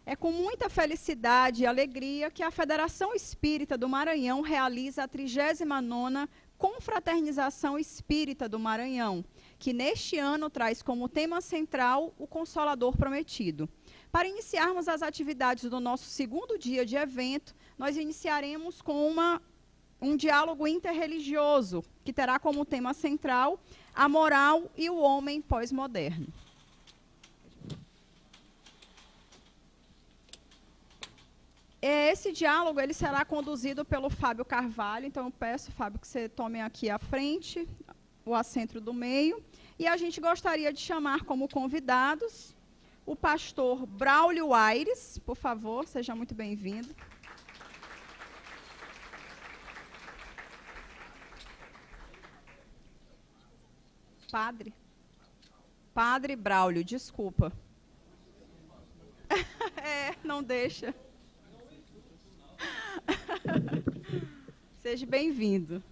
É com muita felicidade e alegria que a Federação Espírita do Maranhão realiza a 39ª Confraternização Espírita do Maranhão, que neste ano traz como tema central o Consolador Prometido. Para iniciarmos as atividades do nosso segundo dia de evento, nós iniciaremos com um diálogo interreligioso, que terá como tema central a moral e o homem pós-moderno. Esse diálogo ele será conduzido pelo Fábio Carvalho, então eu peço, Fábio, que você tome aqui à frente, o assento do meio, e a gente gostaria de chamar como convidados o pastor Braulio Aires, por favor, seja muito bem-vindo. Padre Braulio, desculpa. Não deixa. Seja bem-vindo.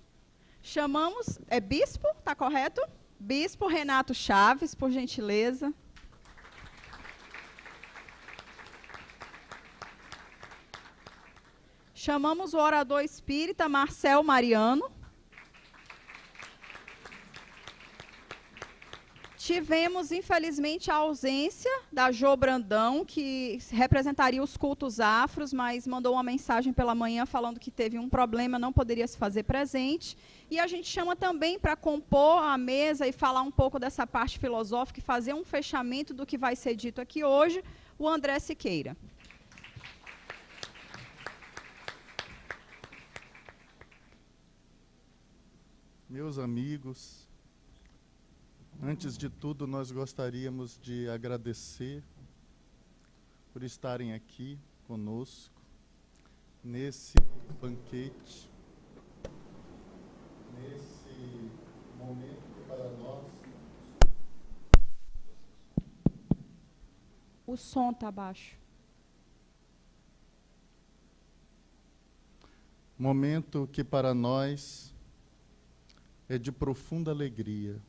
Chamamos, bispo, tá correto? Bispo Renato Chaves, por gentileza. Chamamos o orador espírita Marcel Mariano. Tivemos, infelizmente, a ausência da Jo Brandão, que representaria os cultos afros, mas mandou uma mensagem pela manhã falando que teve um problema, não poderia se fazer presente. E a gente chama também para compor a mesa e falar um pouco dessa parte filosófica e fazer um fechamento do que vai ser dito aqui hoje, o André Siqueira. Meus amigos, antes de tudo, nós gostaríamos de agradecer por estarem aqui conosco nesse banquete, nesse momento que para nós... O som está baixo. Momento que para nós é de profunda alegria.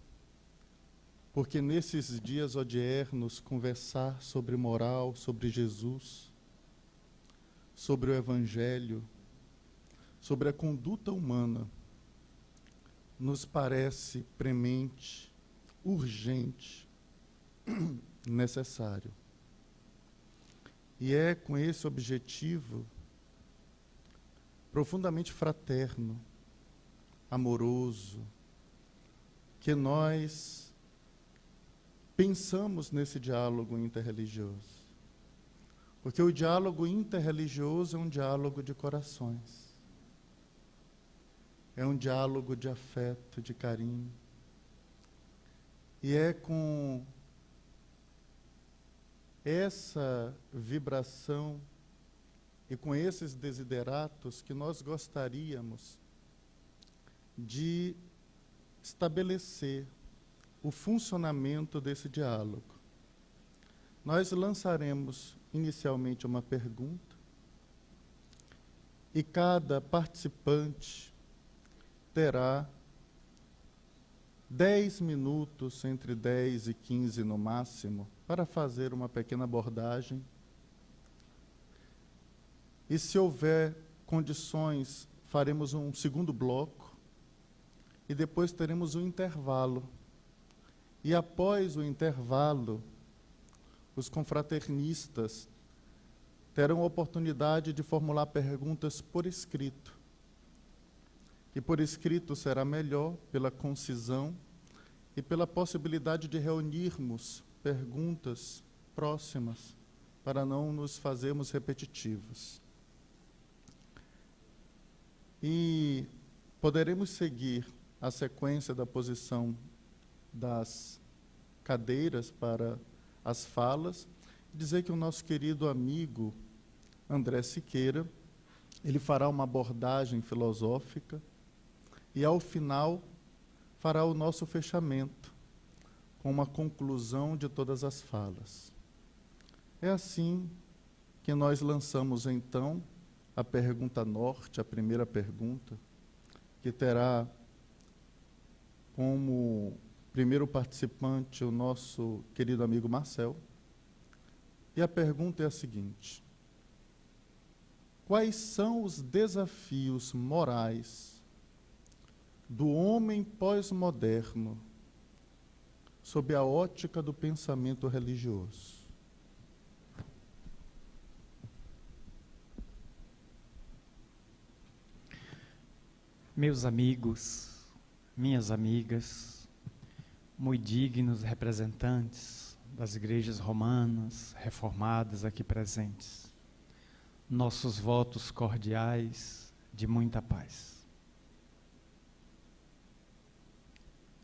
Porque nesses dias odiernos conversar sobre moral, sobre Jesus, sobre o Evangelho, sobre a conduta humana, nos parece premente, urgente, necessário. E é com esse objetivo profundamente fraterno, amoroso, que nós pensamos nesse diálogo interreligioso. Porque o diálogo interreligioso é um diálogo de corações. É um diálogo de afeto, de carinho. E é com essa vibração e com esses desideratos que nós gostaríamos de estabelecer o funcionamento desse diálogo. Nós lançaremos inicialmente uma pergunta e cada participante terá 10 minutos, entre 10 e 15 no máximo, para fazer uma pequena abordagem. E se houver condições, faremos um segundo bloco e depois teremos um intervalo. E após o intervalo, os confraternistas terão a oportunidade de formular perguntas por escrito. E por escrito será melhor pela concisão e pela possibilidade de reunirmos perguntas próximas para não nos fazermos repetitivos. E poderemos seguir a sequência da posição das cadeiras para as falas, dizer que o nosso querido amigo André Siqueira, ele fará uma abordagem filosófica e, ao final, fará o nosso fechamento, com uma conclusão de todas as falas. É assim que nós lançamos, então, a pergunta norte, a primeira pergunta, que terá como primeiro participante o nosso querido amigo Marcel, E a pergunta é a seguinte: quais são os desafios morais do homem pós-moderno sob a ótica do pensamento religioso? Meus amigos, minhas amigas, muito dignos representantes das igrejas romanas, reformadas aqui presentes, nossos votos cordiais de muita paz.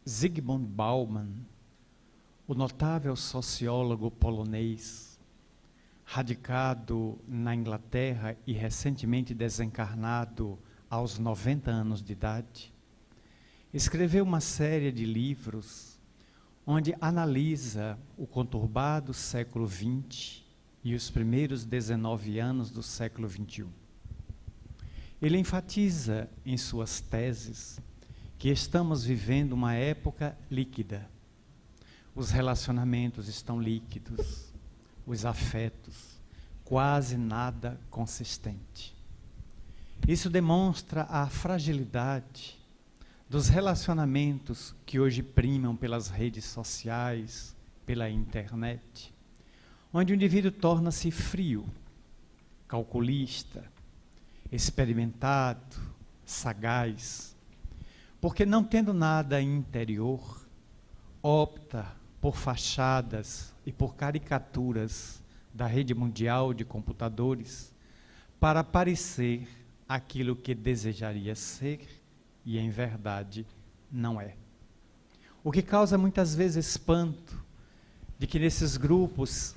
Zygmunt Bauman, o notável sociólogo polonês, radicado na Inglaterra e recentemente desencarnado aos 90 anos de idade, escreveu uma série de livros onde analisa o conturbado século XX e os primeiros 19 anos do século XXI. Ele enfatiza em suas teses que estamos vivendo uma época líquida. Os relacionamentos estão líquidos, os afetos, quase nada consistente. Isso demonstra a fragilidade dos relacionamentos que hoje primam pelas redes sociais, pela internet, onde o indivíduo torna-se frio, calculista, experimentado, sagaz, porque não tendo nada interior, opta por fachadas e por caricaturas da rede mundial de computadores para parecer aquilo que desejaria ser e, em verdade, não é. O que causa muitas vezes espanto de que nesses grupos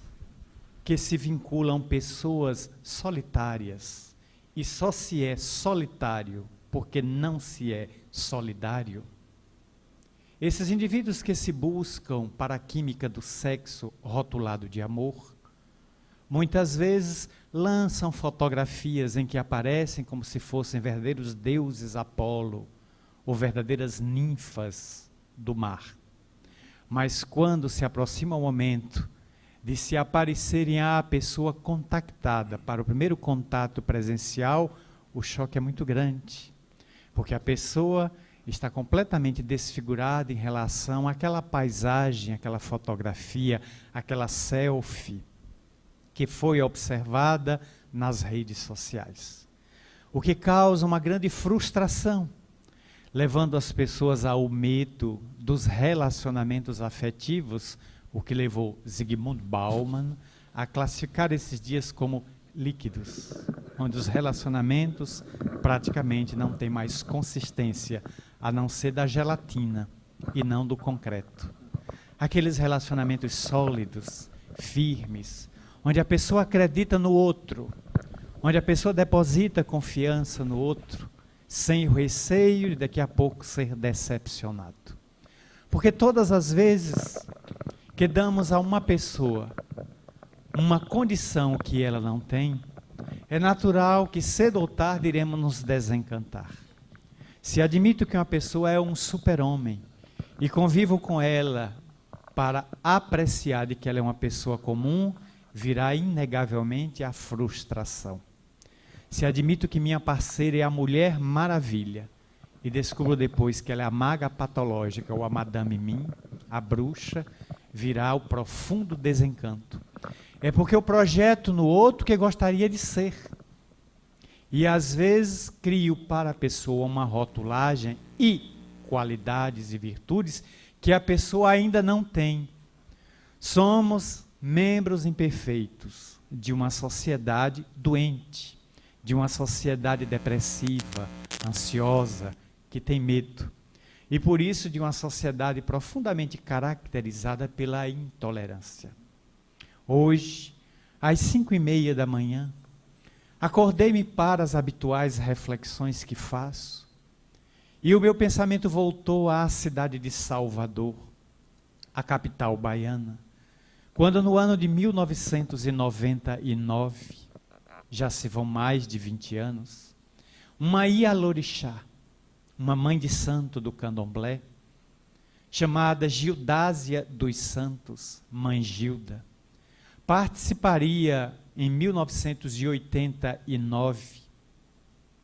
que se vinculam pessoas solitárias, e só se é solitário porque não se é solidário, esses indivíduos que se buscam para a química do sexo rotulado de amor, muitas vezes lançam fotografias em que aparecem como se fossem verdadeiros deuses Apolo ou verdadeiras ninfas do mar. Mas quando se aproxima o momento de se aparecerem à pessoa contactada para o primeiro contato presencial, o choque é muito grande, porque a pessoa está completamente desfigurada em relação àquela paisagem, aquela fotografia, aquela selfie que foi observada nas redes sociais. O que causa uma grande frustração, levando as pessoas ao medo dos relacionamentos afetivos, o que levou Zygmunt Bauman a classificar esses dias como líquidos, onde os relacionamentos praticamente não têm mais consistência, a não ser da gelatina e não do concreto. Aqueles relacionamentos sólidos, firmes, onde a pessoa acredita no outro, onde a pessoa deposita confiança no outro, sem o receio de daqui a pouco ser decepcionado. Porque todas as vezes que damos a uma pessoa uma condição que ela não tem, é natural que cedo ou tarde iremos nos desencantar. Se admito que uma pessoa é um super-homem e convivo com ela para apreciar de que ela é uma pessoa comum, virá inegavelmente a frustração. Se admito que minha parceira é a Mulher Maravilha e descubro depois que ela é a maga patológica ou a Madame Mim, a bruxa, virá o profundo desencanto. É porque eu projeto no outro que gostaria de ser. E às vezes crio para a pessoa uma rotulagem e qualidades e virtudes que a pessoa ainda não tem. Somos membros imperfeitos de uma sociedade doente, de uma sociedade depressiva, ansiosa, que tem medo. E por isso de uma sociedade profundamente caracterizada pela intolerância. Hoje, às 5:30 da manhã, acordei-me para as habituais reflexões que faço, e o meu pensamento voltou à cidade de Salvador, a capital baiana, quando no ano de 1999, já se vão mais de 20 anos, uma Ialorixá, uma mãe de santo do candomblé, chamada Gildásia dos Santos, Mãe Gilda, participaria em 1989,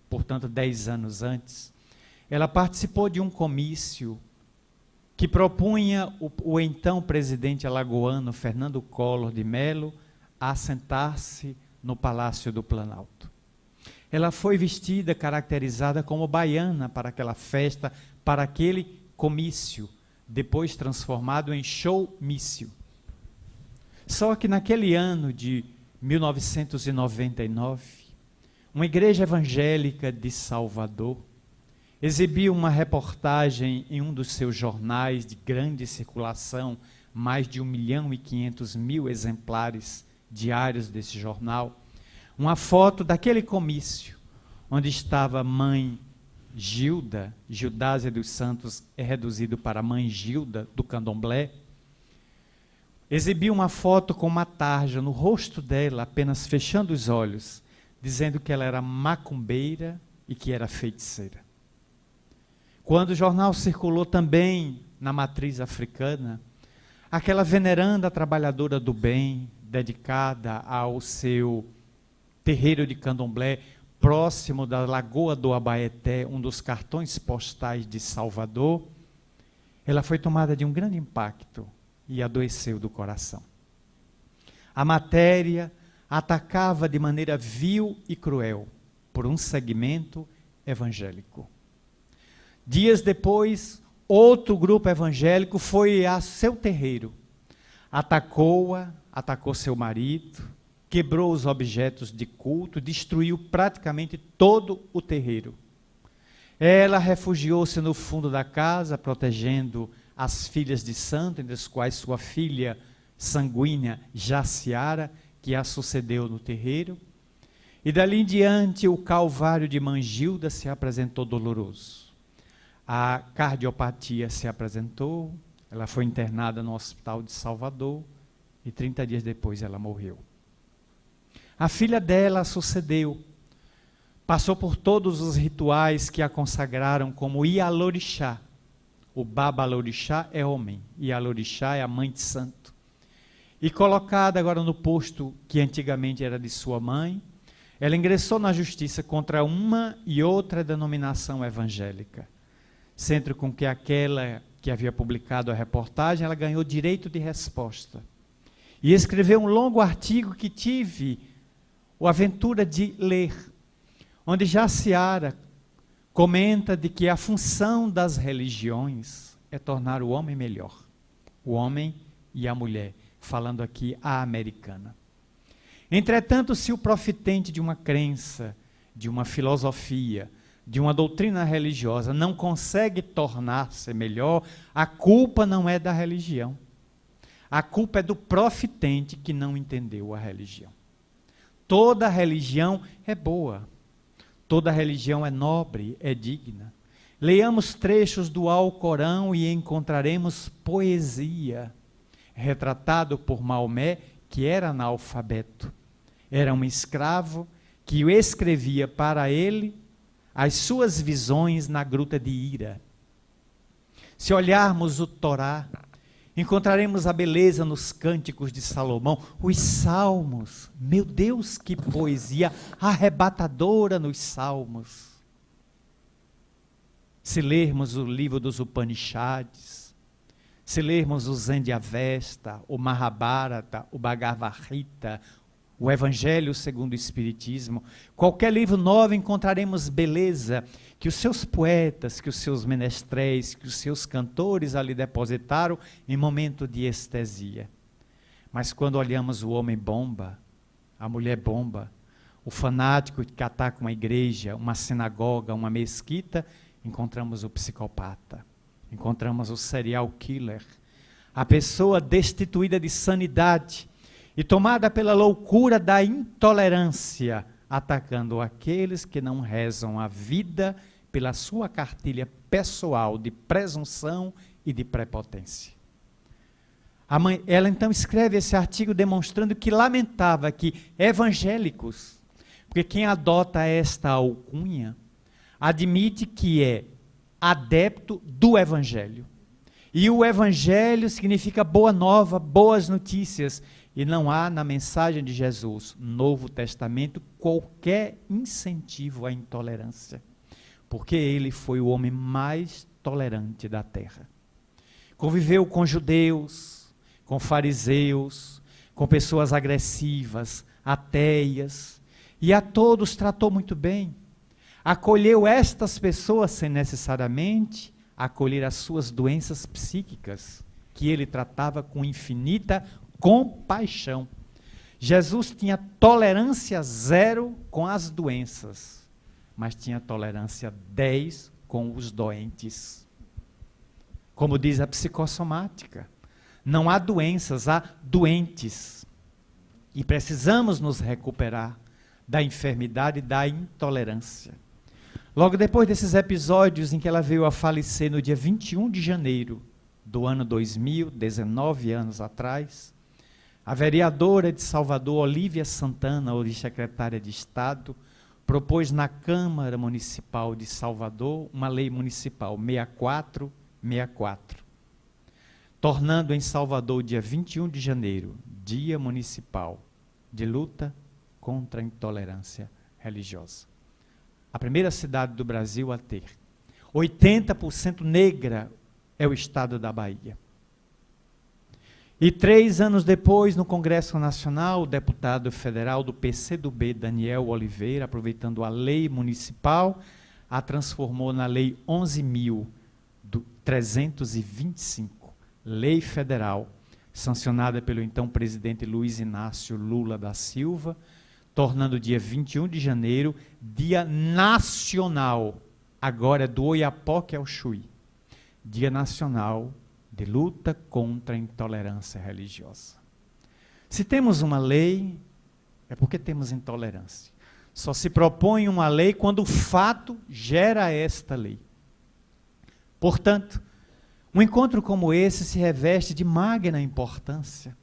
portanto 10 anos antes, ela participou de um comício que propunha o então presidente alagoano Fernando Collor de Mello a sentar-se no Palácio do Planalto. Ela foi vestida, caracterizada como baiana para aquela festa, para aquele comício, depois transformado em showmício. Só que naquele ano de 1999, uma igreja evangélica de Salvador exibiu uma reportagem em um dos seus jornais de grande circulação, mais de 1.500.000 exemplares diários desse jornal, uma foto daquele comício, onde estava a mãe Gilda, Gildásia dos Santos é reduzido para mãe Gilda, do candomblé, exibiu uma foto com uma tarja no rosto dela, apenas fechando os olhos, dizendo que ela era macumbeira e que era feiticeira. Quando o jornal circulou também na matriz africana, aquela veneranda trabalhadora do bem, dedicada ao seu terreiro de candomblé, próximo da Lagoa do Abaeté, um dos cartões postais de Salvador, ela foi tomada de um grande impacto e adoeceu do coração. A matéria atacava de maneira vil e cruel por um segmento evangélico. Dias depois, outro grupo evangélico foi a seu terreiro, atacou-a, atacou seu marido, quebrou os objetos de culto, destruiu praticamente todo o terreiro. Ela refugiou-se no fundo da casa, protegendo as filhas de santo, entre as quais sua filha sanguínea Jaciara, que a sucedeu no terreiro. E dali em diante o calvário de Mangilda se apresentou doloroso. A cardiopatia se apresentou, ela foi internada no hospital de Salvador e 30 dias depois ela morreu. A filha dela sucedeu, passou por todos os rituais que a consagraram como Ialorixá. O Babalorixá é homem, Ialorixá é a mãe de santo. E colocada agora no posto que antigamente era de sua mãe, ela ingressou na justiça contra uma e outra denominação evangélica. Sendo com que aquela que havia publicado a reportagem, ela ganhou direito de resposta. E escreveu um longo artigo que tive a aventura de ler, onde Jaciara comenta de que a função das religiões é tornar o homem melhor, o homem e a mulher, falando aqui a americana. Entretanto, se o profitente de uma crença, de uma filosofia, de uma doutrina religiosa não consegue tornar-se melhor, a culpa não é da religião. A culpa é do profitente que não entendeu a religião. Toda religião é boa. Toda religião é nobre, é digna. Leiamos trechos do Alcorão e encontraremos poesia, retratado por Maomé, que era analfabeto. Era um escravo que o escrevia para ele as suas visões na gruta de Hira. Se olharmos o Torá, encontraremos a beleza nos cânticos de Salomão, os salmos. Meu Deus, que poesia arrebatadora nos salmos. Se lermos o livro dos Upanishads, se lermos o Zendyavesta, o Mahabharata, o Bhagavad Gita, o Evangelho segundo o Espiritismo, qualquer livro novo encontraremos beleza que os seus poetas, que os seus menestréis, que os seus cantores ali depositaram em momento de estesia. Mas quando olhamos o homem bomba, a mulher bomba, o fanático que ataca uma igreja, uma sinagoga, uma mesquita, encontramos o psicopata, encontramos o serial killer, a pessoa destituída de sanidade, e tomada pela loucura da intolerância, atacando aqueles que não rezam a vida pela sua cartilha pessoal de presunção e de prepotência. Ela então escreve esse artigo demonstrando que lamentava que evangélicos, porque quem adota esta alcunha, admite que é adepto do evangelho. E o evangelho significa boa nova, boas notícias. E não há na mensagem de Jesus, Novo Testamento, qualquer incentivo à intolerância. Porque ele foi o homem mais tolerante da terra. Conviveu com judeus, com fariseus, com pessoas agressivas, ateias, e a todos tratou muito bem. Acolheu estas pessoas sem necessariamente acolher as suas doenças psíquicas, que ele tratava com infinita compaixão. Jesus tinha tolerância 0 com as doenças, mas tinha tolerância 10 com os doentes. Como diz a psicossomática, não há doenças, há doentes. E precisamos nos recuperar da enfermidade e da intolerância. Logo depois desses episódios em que ela veio a falecer no dia 21 de janeiro do ano 2000, 19 anos atrás, a vereadora de Salvador, Olívia Santana, hoje secretária de Estado, propôs na Câmara Municipal de Salvador uma lei municipal 6464, tornando em Salvador, dia 21 de janeiro, Dia Municipal de Luta contra a Intolerância Religiosa. A primeira cidade do Brasil a ter. 80% negra é o estado da Bahia. E 3 anos depois, no Congresso Nacional, o deputado federal do PCdoB, Daniel Oliveira, aproveitando a lei municipal, a transformou na Lei 11.325, lei federal, sancionada pelo então presidente Luiz Inácio Lula da Silva, tornando o dia 21 de janeiro, dia nacional, agora é do Oiapoque ao Chuí, dia nacional de luta contra a intolerância religiosa. Se temos uma lei, é porque temos intolerância. Só se propõe uma lei quando o fato gera esta lei. Portanto, um encontro como esse se reveste de magna importância,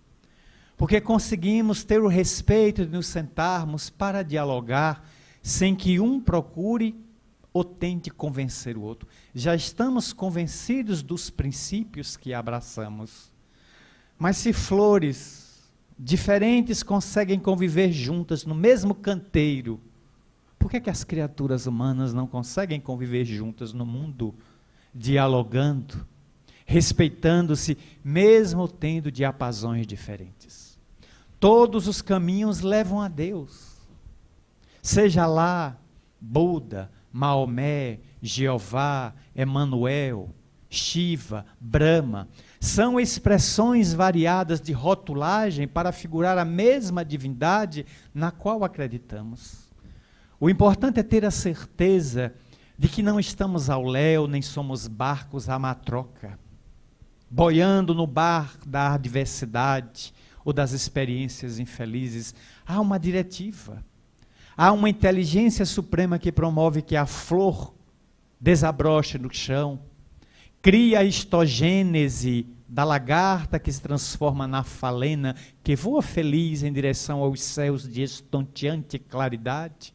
porque conseguimos ter o respeito de nos sentarmos para dialogar, sem que um procure ou tente convencer o outro. Já estamos convencidos dos princípios que abraçamos. Mas se flores diferentes conseguem conviver juntas no mesmo canteiro, por que as criaturas humanas não conseguem conviver juntas no mundo, dialogando, respeitando-se, mesmo tendo diapasões diferentes? Todos os caminhos levam a Deus. Seja lá Buda, Maomé, Jeová, Emanuel, Shiva, Brahma, são expressões variadas de rotulagem para figurar a mesma divindade na qual acreditamos. O importante é ter a certeza de que não estamos ao léu, nem somos barcos à matroca, boiando no bar da adversidade ou das experiências infelizes. Há uma diretiva. Há uma inteligência suprema que promove que a flor desabroche no chão, cria a histogênese da lagarta que se transforma na falena, que voa feliz em direção aos céus de estonteante claridade,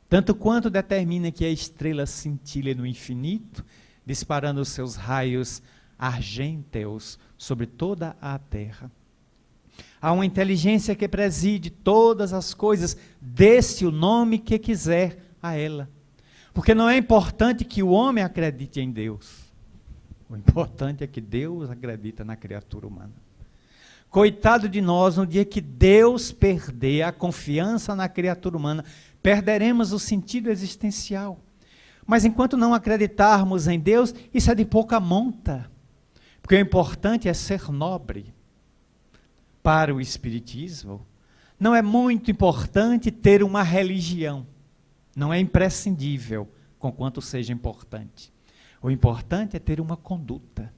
tanto quanto determina que a estrela cintile no infinito, disparando seus raios argênteos sobre toda a terra. Há uma inteligência que preside todas as coisas, dê-se o nome que quiser a ela. Porque não é importante que o homem acredite em Deus. O importante é que Deus acredita na criatura humana. Coitado de nós, no dia que Deus perder a confiança na criatura humana, perderemos o sentido existencial. Mas enquanto não acreditarmos em Deus, isso é de pouca monta. Porque o importante é ser nobre. Para o Espiritismo, não é muito importante ter uma religião. Não é imprescindível, conquanto seja importante. O importante é ter uma conduta.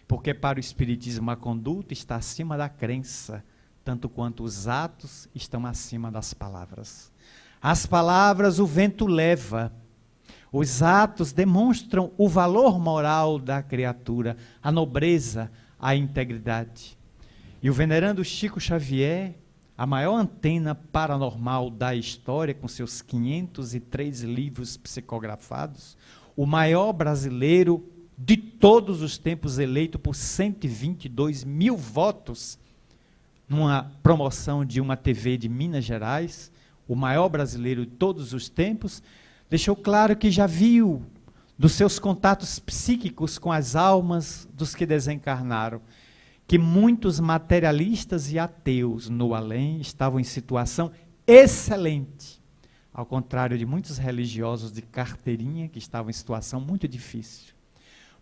Porque para o Espiritismo a conduta está acima da crença, tanto quanto os atos estão acima das palavras. As palavras o vento leva. Os atos demonstram o valor moral da criatura, a nobreza, a integridade. E o venerando Chico Xavier, a maior antena paranormal da história, com seus 503 livros psicografados, o maior brasileiro de todos os tempos, eleito por 122 mil votos, numa promoção de uma TV de Minas Gerais, o maior brasileiro de todos os tempos, deixou claro que já viu dos seus contatos psíquicos com as almas dos que desencarnaram, que muitos materialistas e ateus no além estavam em situação excelente, ao contrário de muitos religiosos de carteirinha que estavam em situação muito difícil.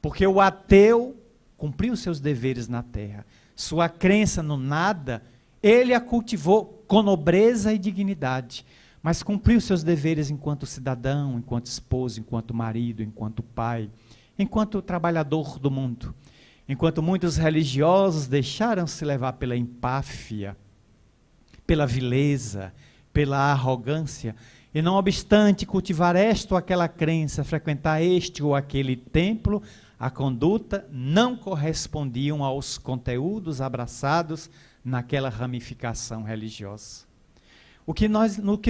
Porque o ateu cumpriu seus deveres na terra, sua crença no nada, ele a cultivou com nobreza e dignidade, mas cumpriu seus deveres enquanto cidadão, enquanto esposo, enquanto marido, enquanto pai, enquanto trabalhador do mundo. Enquanto muitos religiosos deixaram-se levar pela empáfia, pela vileza, pela arrogância, e não obstante cultivar esta ou aquela crença, frequentar este ou aquele templo, a conduta não correspondiam aos conteúdos abraçados naquela ramificação religiosa. O que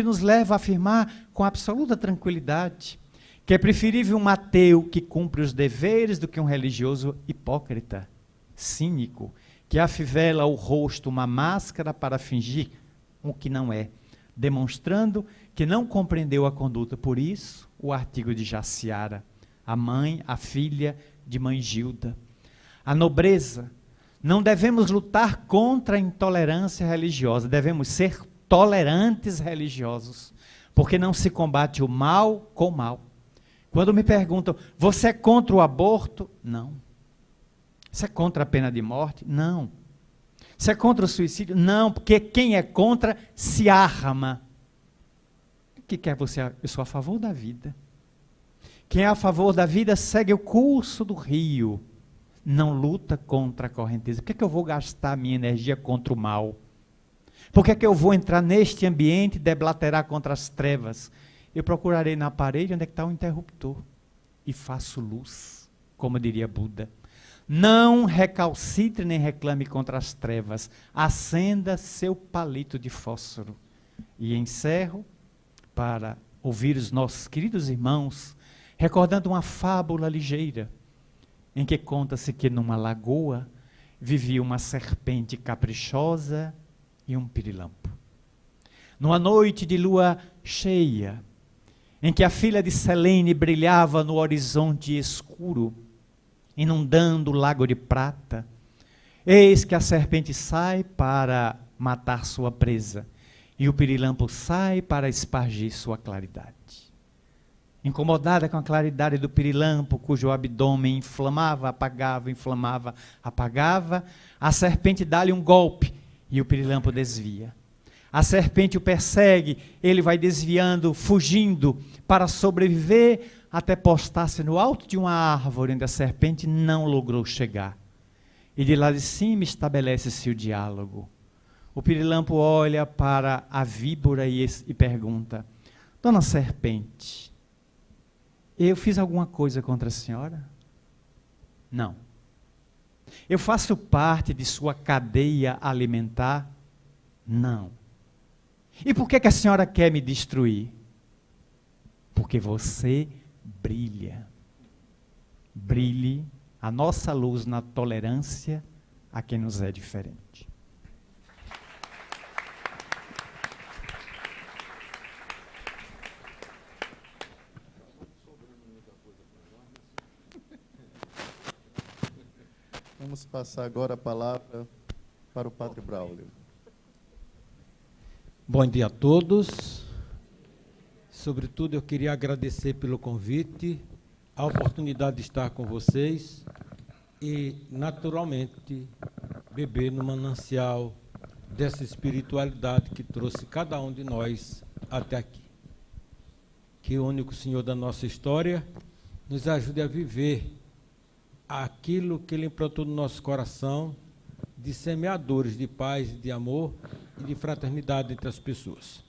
nos leva a afirmar com absoluta tranquilidade que é preferível um ateu que cumpre os deveres do que um religioso hipócrita, cínico, que afivela o rosto uma máscara para fingir o que não é, demonstrando que não compreendeu a conduta. Por isso, o artigo de Jaciara, a mãe, a filha de mãe Gilda. A nobreza, não devemos lutar contra a intolerância religiosa, devemos ser tolerantes religiosos, porque não se combate o mal com o mal. Quando me perguntam, você é contra o aborto? Não. Você é contra a pena de morte? Não. Você é contra o suicídio? Não, porque quem é contra se arma. O que quer você? Eu sou a favor da vida. Quem é a favor da vida segue o curso do rio, não luta contra a correnteza. Por que eu vou gastar minha energia contra o mal? Por que eu vou entrar neste ambiente e deblaterar contra as trevas? Eu procurarei na parede onde é que está o interruptor e faço luz, como diria Buda. Não recalcitre nem reclame contra as trevas, acenda seu palito de fósforo. E encerro para ouvir os nossos queridos irmãos, recordando uma fábula ligeira, em que conta-se que numa lagoa vivia uma serpente caprichosa e um pirilampo. Numa noite de lua cheia, em que a filha de Selene brilhava no horizonte escuro, inundando o lago de prata, eis que a serpente sai para matar sua presa, e o pirilampo sai para espargir sua claridade. Incomodada com a claridade do pirilampo, cujo abdômen inflamava, apagava, inflamava, apagava, a serpente dá-lhe um golpe, e o pirilampo desvia. A serpente o persegue, ele vai desviando, fugindo, para sobreviver, até postar-se no alto de uma árvore, onde a serpente não logrou chegar. E de lá de cima estabelece-se o diálogo. O pirilampo olha para a víbora e pergunta, dona serpente, eu fiz alguma coisa contra a senhora? Não. Eu faço parte de sua cadeia alimentar? Não. E por que a senhora quer me destruir? Porque você brilha. Brilhe a nossa luz na tolerância a quem nos é diferente. Vamos passar agora a palavra para o Padre Braulio. Bom dia a todos. Sobretudo, eu queria agradecer pelo convite, a oportunidade de estar com vocês e, naturalmente, beber no manancial dessa espiritualidade que trouxe cada um de nós até aqui. Que o único Senhor da nossa história nos ajude a viver aquilo que Ele implantou no nosso coração, de semeadores de paz, de amor e de fraternidade entre as pessoas.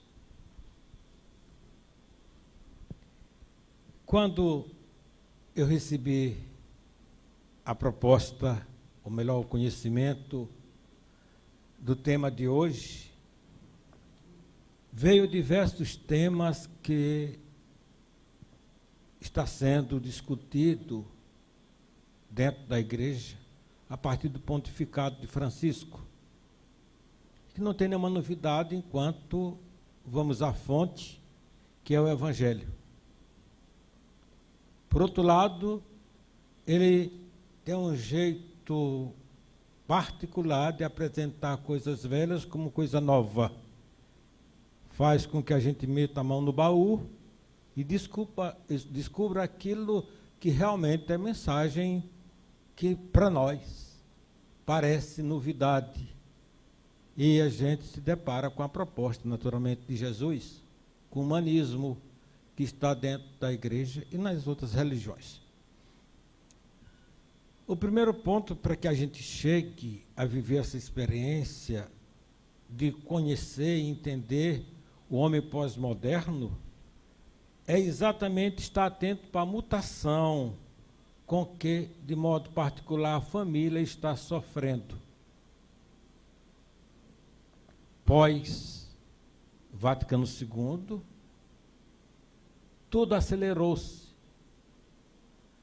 Quando eu recebi a proposta, ou melhor, o conhecimento do tema de hoje, veio diversos temas que está sendo discutido dentro da igreja, a partir do pontificado de Francisco, que não tem nenhuma novidade enquanto vamos à fonte, que é o Evangelho. Por outro lado, ele tem um jeito particular de apresentar coisas velhas como coisa nova. Faz com que a gente meta a mão no baú e descubra aquilo que realmente é mensagem que para nós parece novidade. E a gente se depara com a proposta, naturalmente, de Jesus, com o humanismo que está dentro da igreja e nas outras religiões. O primeiro ponto para que a gente chegue a viver essa experiência de conhecer e entender o homem pós-moderno é exatamente estar atento para a mutação com que, de modo particular, a família está sofrendo. Pós-Vaticano II, tudo acelerou-se.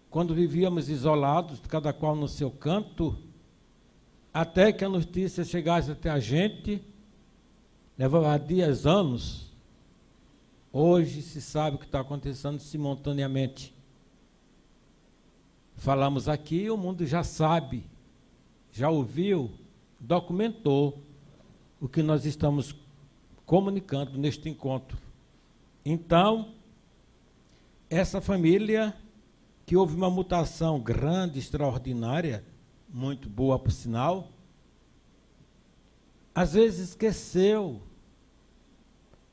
Quando vivíamos isolados, cada qual no seu canto, até que a notícia chegasse até a gente, levava dias, anos. Hoje se sabe o que está acontecendo simultaneamente. Falamos aqui, o mundo já sabe, já ouviu, documentou o que nós estamos comunicando neste encontro. Então, essa família, que houve uma mutação grande, extraordinária, muito boa por sinal, às vezes esqueceu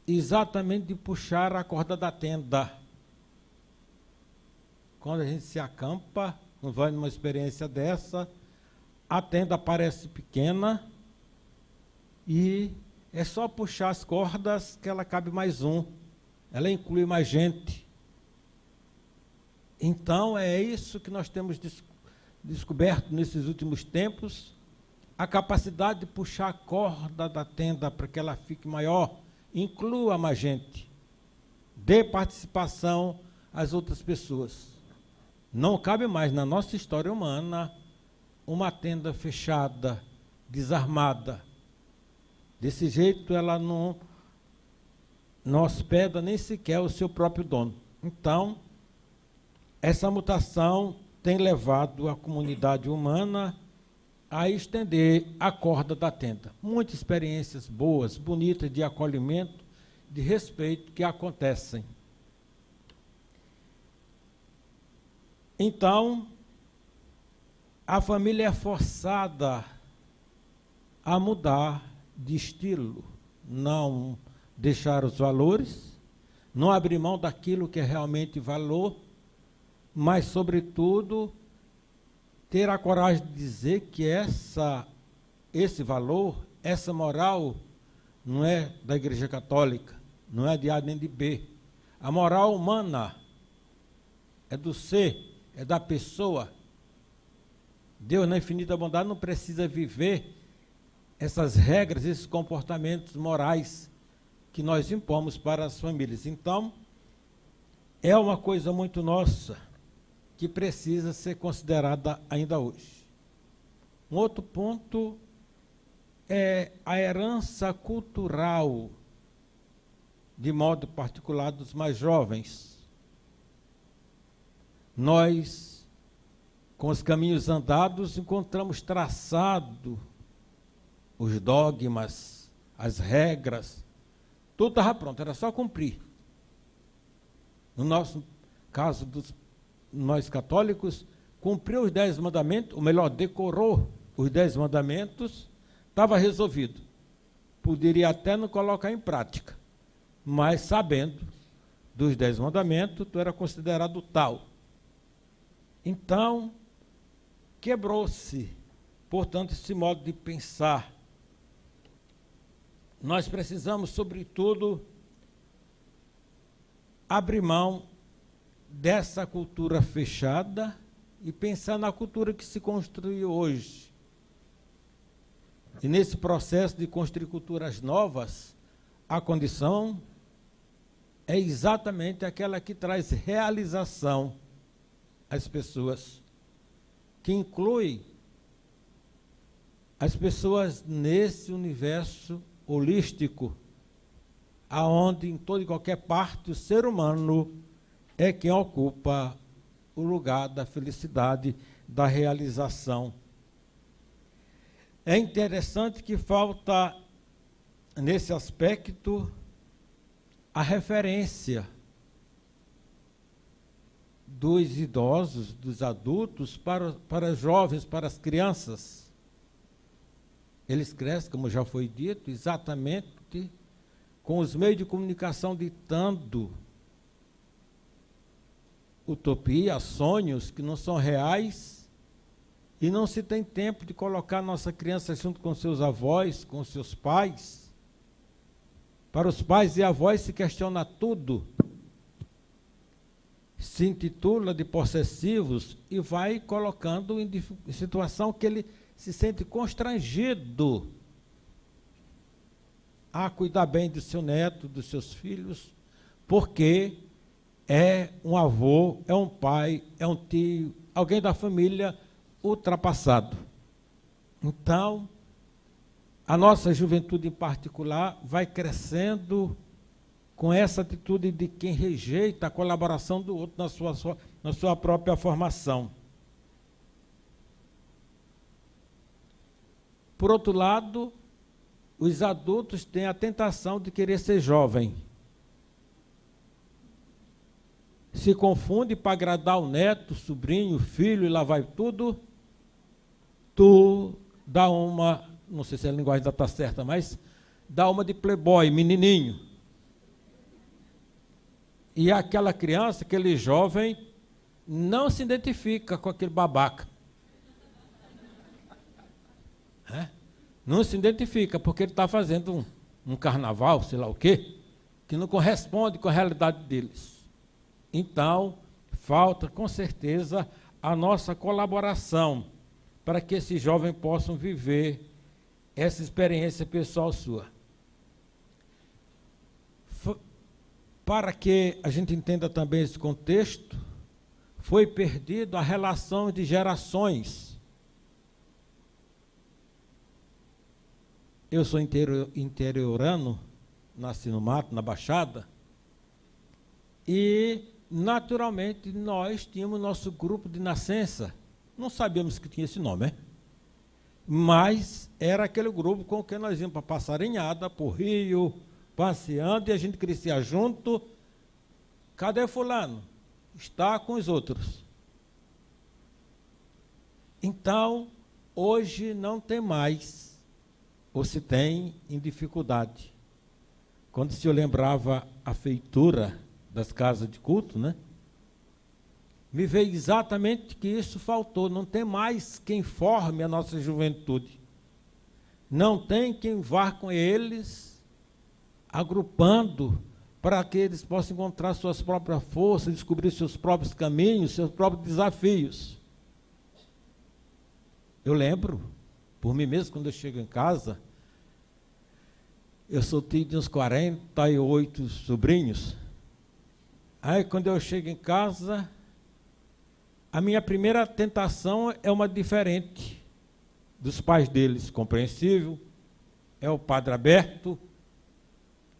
exatamente de puxar a corda da tenda. Quando a gente se acampa, não vai numa experiência dessa, a tenda parece pequena e é só puxar as cordas que ela cabe mais um, ela inclui mais gente. Então é isso que nós temos descoberto nesses últimos tempos, a capacidade de puxar a corda da tenda para que ela fique maior, inclua mais gente, dê participação às outras pessoas. Não cabe mais na nossa história humana uma tenda fechada, desarmada. Desse jeito ela não hospeda nem sequer o seu próprio dono. Então, essa mutação tem levado a comunidade humana a estender a corda da tenda. Muitas experiências boas, bonitas, de acolhimento, de respeito que acontecem. Então, a família é forçada a mudar de estilo, não deixar os valores, não abrir mão daquilo que é realmente valor, mas, sobretudo, ter a coragem de dizer que esse valor, essa moral, não é da Igreja Católica, não é de A nem de B. A moral humana é do ser, é da pessoa. Deus, na infinita bondade, não precisa viver essas regras, esses comportamentos morais que nós impomos para as famílias. Então, é uma coisa muito nossa, que precisa ser considerada ainda hoje. Um outro ponto é a herança cultural, de modo particular dos mais jovens. Nós, com os caminhos andados, encontramos traçado os dogmas, as regras, tudo estava pronto, era só cumprir. No nosso caso nós católicos, cumpriu os 10 mandamentos, ou melhor, decorou os 10 mandamentos, estava resolvido. Poderia até não colocar em prática, mas sabendo dos 10 mandamentos, tu era considerado tal. Então, quebrou-se, portanto, esse modo de pensar. Nós precisamos, sobretudo, abrir mão dessa cultura fechada e pensar na cultura que se construiu hoje. E nesse processo de construir culturas novas, a condição é exatamente aquela que traz realização às pessoas, que inclui as pessoas nesse universo holístico, aonde em toda e qualquer parte o ser humano é quem ocupa o lugar da felicidade, da realização. É interessante que falta, nesse aspecto, a referência dos idosos, dos adultos, para os jovens, para as crianças. Eles crescem, como já foi dito, exatamente com os meios de comunicação ditando utopia, sonhos que não são reais, e não se tem tempo de colocar nossa criança junto com seus avós, com seus pais. Para os pais e avós se questiona tudo, se intitula de possessivos e vai colocando em situação que ele se sente constrangido a cuidar bem do seu neto, dos seus filhos, porque é um avô, é um pai, é um tio, alguém da família ultrapassado. Então, a nossa juventude em particular vai crescendo com essa atitude de quem rejeita a colaboração do outro na sua própria formação. Por outro lado, os adultos têm a tentação de querer ser jovem. Se confunde para agradar o neto, o sobrinho, o filho, e lá vai tudo. Tu dá uma, não sei se a linguagem ainda está certa, mas dá uma de playboy, menininho. E aquela criança, aquele jovem, não se identifica com aquele babaca. Não se identifica, porque ele está fazendo um carnaval, sei lá o quê, que não corresponde com a realidade deles. Então, falta, com certeza, a nossa colaboração para que esses jovens possam viver essa experiência pessoal sua. Para que a gente entenda também esse contexto, foi perdido a relação de gerações. Eu sou interiorano, nasci no mato, na Baixada, e, naturalmente, nós tínhamos nosso grupo de nascença. Não sabíamos que tinha esse nome, né? Mas era aquele grupo com que nós íamos para Passarinhada, para o Rio, passeando, e a gente crescia junto. Cadê fulano? Está com os outros. Então, hoje não tem mais, ou se tem em dificuldade. Quando se eu lembrava a feitura das casas de culto, né? Me veio exatamente que isso faltou. Não tem mais quem forme a nossa juventude. Não tem quem vá com eles, agrupando, para que eles possam encontrar suas próprias forças, descobrir seus próprios caminhos, seus próprios desafios. Eu lembro, por mim mesmo, quando eu chego em casa, eu sou tio de uns 48 sobrinhos. Aí, quando eu chego em casa, a minha primeira tentação é uma diferente dos pais deles, compreensível, é o padre aberto,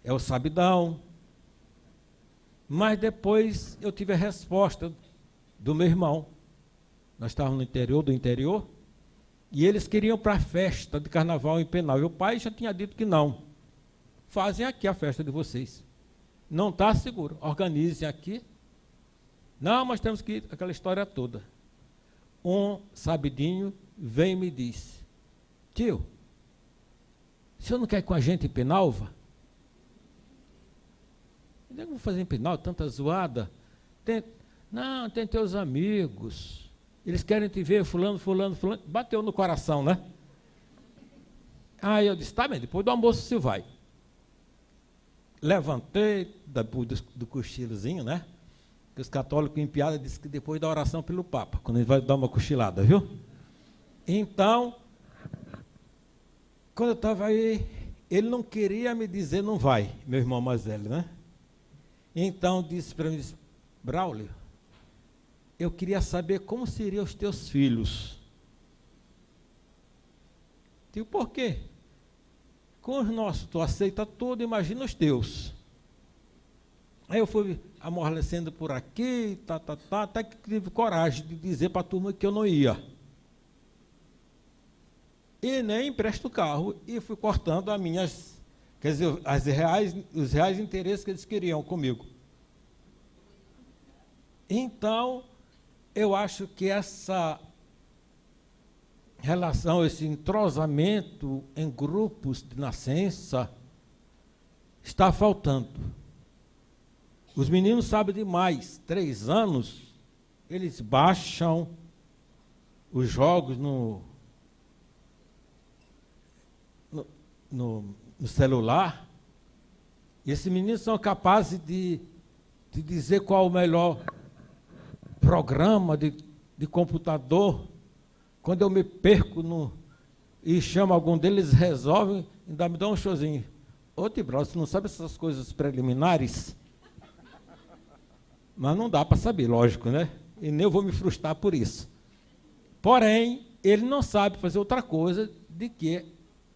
é o sabidão. Mas depois eu tive a resposta do meu irmão. Nós estávamos no interior do interior, e eles queriam para a festa de carnaval em Penal. E o pai já tinha dito que não. Fazem aqui a festa de vocês. Não está seguro, organizem aqui. Não, mas temos que ir, aquela história toda. Um sabidinho vem e me diz: tio, o senhor não quer ir com a gente em Penalva? Eu digo: vou fazer em Penalva, tanta zoada. Não, tem teus amigos, eles querem te ver, fulano. Bateu no coração, né? Aí eu disse: tá bem, depois do almoço você vai. Levantei do cochilozinho, né? Que os católicos em piada dizem que depois da oração pelo Papa, quando ele vai dar uma cochilada, viu? Então, quando eu estava aí, ele não queria me dizer não vai, meu irmão mais velho, né? Então disse para mim: Braulio, eu queria saber como seriam os teus filhos. Digo: por quê? com os nossos tu aceita tudo, imagina os teus. Aí eu fui amorrecendo por aqui, até que tive coragem de dizer para a turma que eu não ia. E nem empresto o carro, e fui cortando as minhas, quer dizer, os reais interesses que eles queriam comigo. Então, eu acho que essa relação, esse entrosamento em grupos de nascença está faltando. Os meninos sabem demais. 3 anos, eles baixam os jogos no celular. E esses meninos são capazes de dizer qual o melhor programa de computador. Quando eu me perco e chamo algum deles, resolvem, ainda me dão um showzinho. Ô, Tibral, você não sabe essas coisas preliminares? Mas não dá para saber, lógico, né? E nem eu vou me frustrar por isso. Porém, ele não sabe fazer outra coisa de que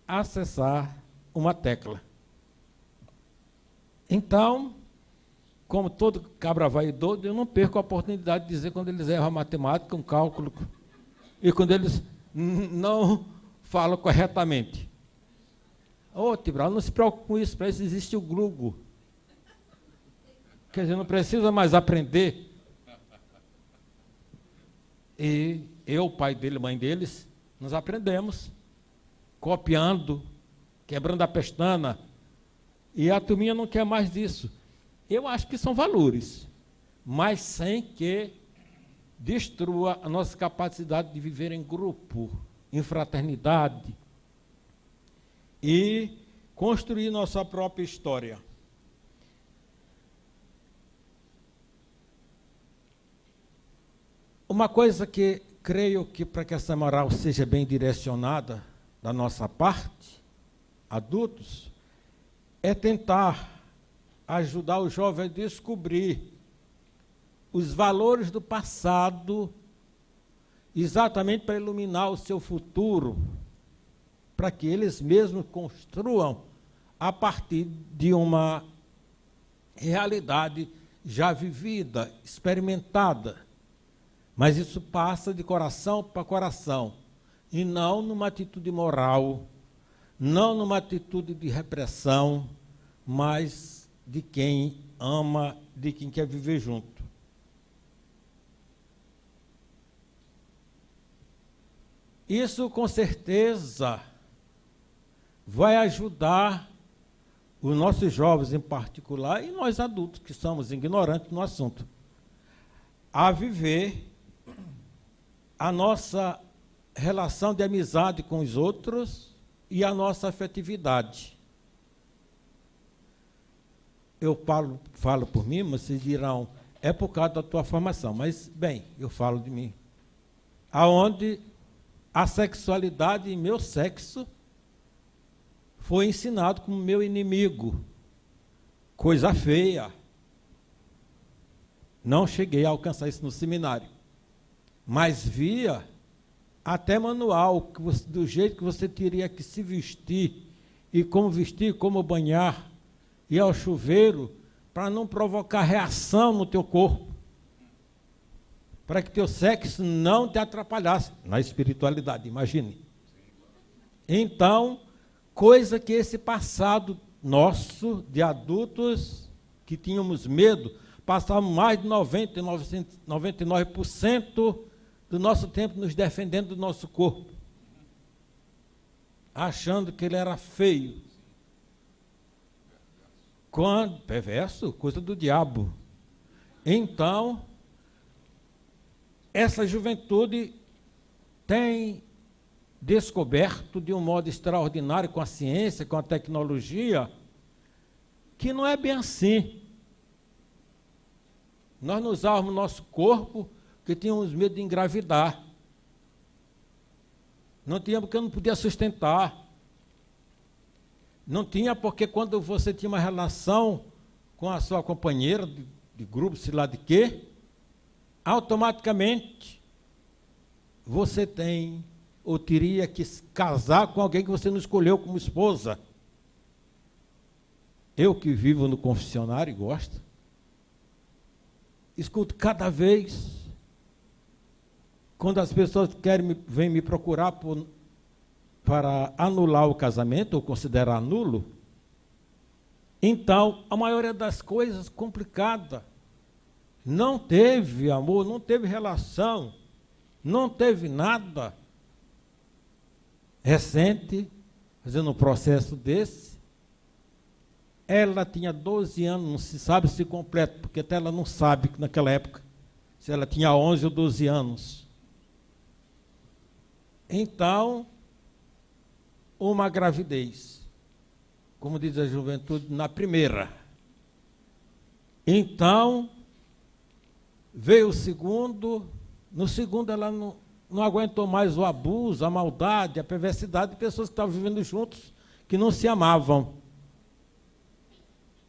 acessar uma tecla. Então, como todo cabra vaidoso, eu não perco a oportunidade de dizer quando eles erram a matemática, um cálculo, e quando eles não falam corretamente. Ô, Tibral, não se preocupe com isso, para isso existe o Google. Quer dizer, não precisa mais aprender. E eu, pai dele, mãe deles, nós aprendemos, copiando, quebrando a pestana, e a turminha não quer mais disso. Eu acho que são valores, mas sem que destrua a nossa capacidade de viver em grupo, em fraternidade, e construir nossa própria história. Uma coisa que creio que, para que essa moral seja bem direcionada da nossa parte, adultos, é tentar ajudar o jovem a descobrir os valores do passado, exatamente para iluminar o seu futuro, para que eles mesmos construam a partir de uma realidade já vivida, experimentada. Mas isso passa de coração para coração, e não numa atitude moral, não numa atitude de repressão, mas de quem ama, de quem quer viver junto. Isso, com certeza, vai ajudar os nossos jovens em particular, e nós adultos, que somos ignorantes no assunto, a viver a nossa relação de amizade com os outros e a nossa afetividade. Eu falo por mim, mas vocês dirão, é por causa da tua formação, mas, bem, eu falo de mim. Aonde a sexualidade e meu sexo foi ensinado como meu inimigo, coisa feia. Não cheguei a alcançar isso no seminário, mas via até manual do jeito que você teria que se vestir, e como banhar, ir ao chuveiro, para não provocar reação no teu corpo, para que teu sexo não te atrapalhasse na espiritualidade, imagine. Então, coisa que esse passado nosso, de adultos, que tínhamos medo, passávamos mais de 99% do nosso tempo nos defendendo do nosso corpo, achando que ele era feio. Perverso, coisa do diabo. Então, essa juventude tem descoberto de um modo extraordinário, com a ciência, com a tecnologia, que não é bem assim. Nós não usávamos nosso corpo porque tínhamos medo de engravidar. Não tinha porque eu não podia sustentar. Não tinha porque quando você tinha uma relação com a sua companheira de grupo, sei lá de quê, automaticamente você tem ou teria que casar com alguém que você não escolheu como esposa. eu que vivo no confessionário e gosto, escuto cada vez, quando as pessoas vêm me procurar para anular o casamento, ou considerar nulo, então, a maioria das coisas complicada, não teve amor, não teve relação, não teve nada recente, fazendo um processo desse. Ela tinha 12 anos, não se sabe se completo, porque até ela não sabe naquela época se ela tinha 11 ou 12 anos. Então, uma gravidez, como diz a juventude, na primeira. Então, veio o segundo, no segundo ela não aguentou mais o abuso, a maldade, a perversidade de pessoas que estavam vivendo juntos, que não se amavam.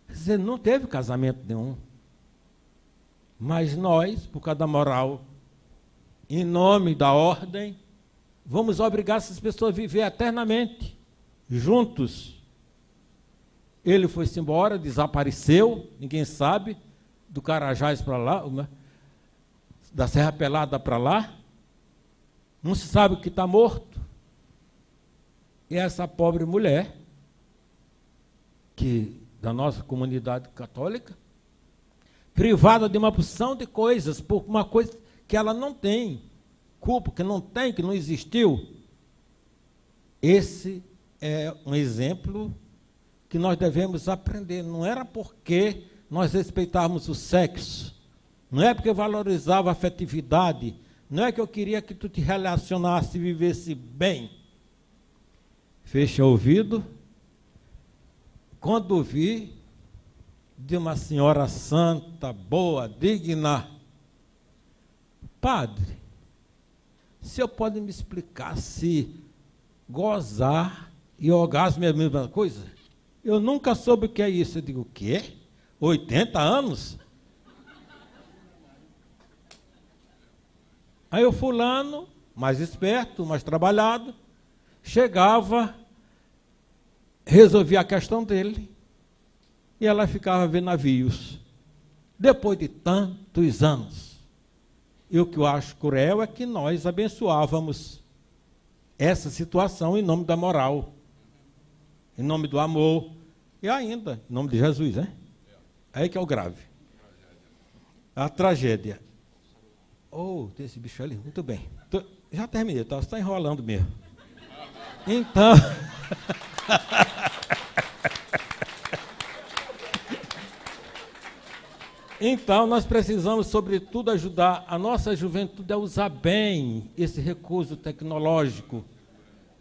Quer dizer, não teve casamento nenhum. Mas nós, por causa da moral, em nome da ordem, vamos obrigar essas pessoas a viver eternamente, juntos. Ele foi-se embora, desapareceu, ninguém sabe, do Carajás para lá, da Serra Pelada para lá, não se sabe que está morto. E essa pobre mulher, da nossa comunidade católica, privada de uma porção de coisas, por uma coisa que ela não tem culpa, que não existiu. Esse é um exemplo que nós devemos aprender. Não era porque nós respeitávamos o sexo, não é porque valorizava a afetividade, não é que eu queria que tu te relacionasse e vivesse bem. Fecha o ouvido. Quando vi de uma senhora santa, boa, digna, padre, o senhor pode me explicar se gozar e orgasmo é a mesma coisa? Eu nunca soube o que é isso. Eu digo, o quê? 80 anos? Aí o fulano, mais esperto, mais trabalhado, chegava, resolvia a questão dele, e ela ficava vendo navios. Depois de tantos anos. E o que eu acho cruel é que nós abençoávamos essa situação em nome da moral, em nome do amor, e ainda, em nome de Jesus, né? Aí que é o grave. A tragédia. Oh, tem esse bicho ali, muito bem. Já terminei, tá? Você está enrolando mesmo. Então... Então, nós precisamos, sobretudo, ajudar a nossa juventude a usar bem esse recurso tecnológico,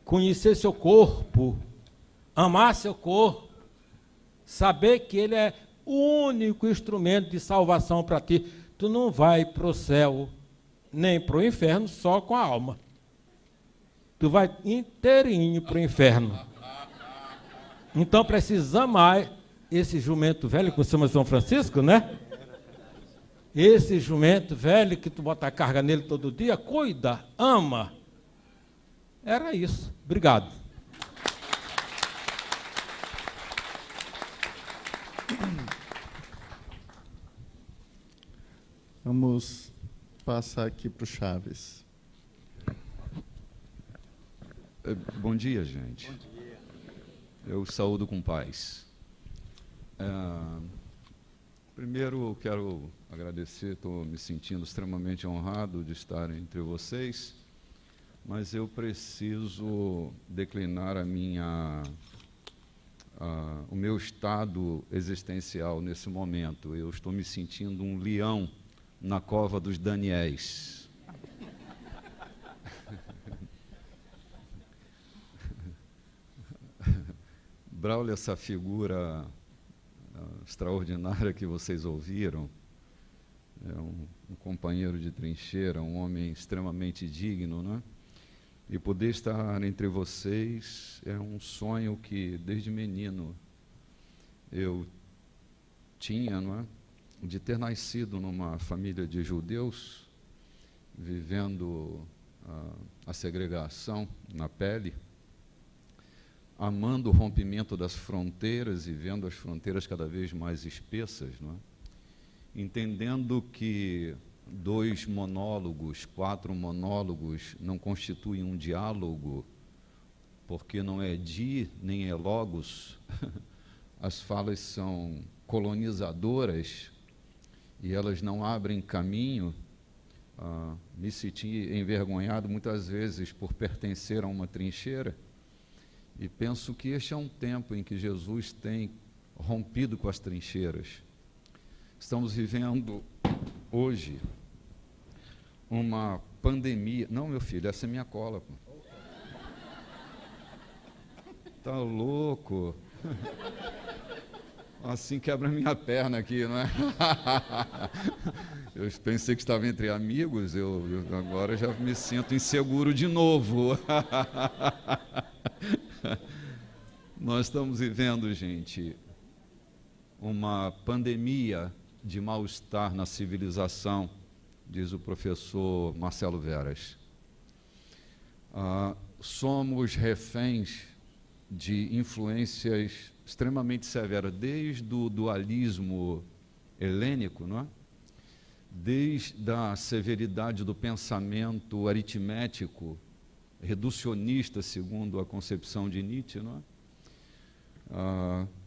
conhecer seu corpo, amar seu corpo, saber que ele é o único instrumento de salvação para ti. Tu não vai para o céu, nem para o inferno, só com a alma. Tu vai inteirinho para o inferno. Então, precisa amar esse jumento velho, que você chama São Francisco, né? Esse jumento velho que tu bota a carga nele todo dia, cuida, ama. Era isso. Obrigado. Vamos passar aqui para o Chaves. Bom dia, gente. Bom dia. Eu saúdo com paz. Primeiro, quero agradecer, estou me sentindo extremamente honrado de estar entre vocês, mas eu preciso declinar o meu estado existencial nesse momento. Eu estou me sentindo um leão na cova dos Daniéis. Braulio, essa figura extraordinária que vocês ouviram, é um companheiro de trincheira, um homem extremamente digno, né? E poder estar entre vocês é um sonho que, desde menino, eu tinha, não é? De ter nascido numa família de judeus, vivendo a segregação na pele, amando o rompimento das fronteiras e vendo as fronteiras cada vez mais espessas, não é? Entendendo que 2 monólogos, 4 monólogos não constituem um diálogo, porque não é di nem é logos, as falas são colonizadoras e elas não abrem caminho. Me senti envergonhado muitas vezes por pertencer a uma trincheira, e penso que este é um tempo em que Jesus tem rompido com as trincheiras. Estamos vivendo hoje uma pandemia. Não, meu filho, essa é minha cola. Pô. Tá louco? Assim quebra minha perna aqui, não é? Eu pensei que estava entre amigos, eu agora já me sinto inseguro de novo. Nós estamos vivendo, gente, uma pandemia de mal-estar na civilização, diz o professor Marcelo Veras. Somos reféns de influências extremamente severas, desde o dualismo helênico, não é? Desde a severidade do pensamento aritmético, reducionista, segundo a concepção de Nietzsche, não é?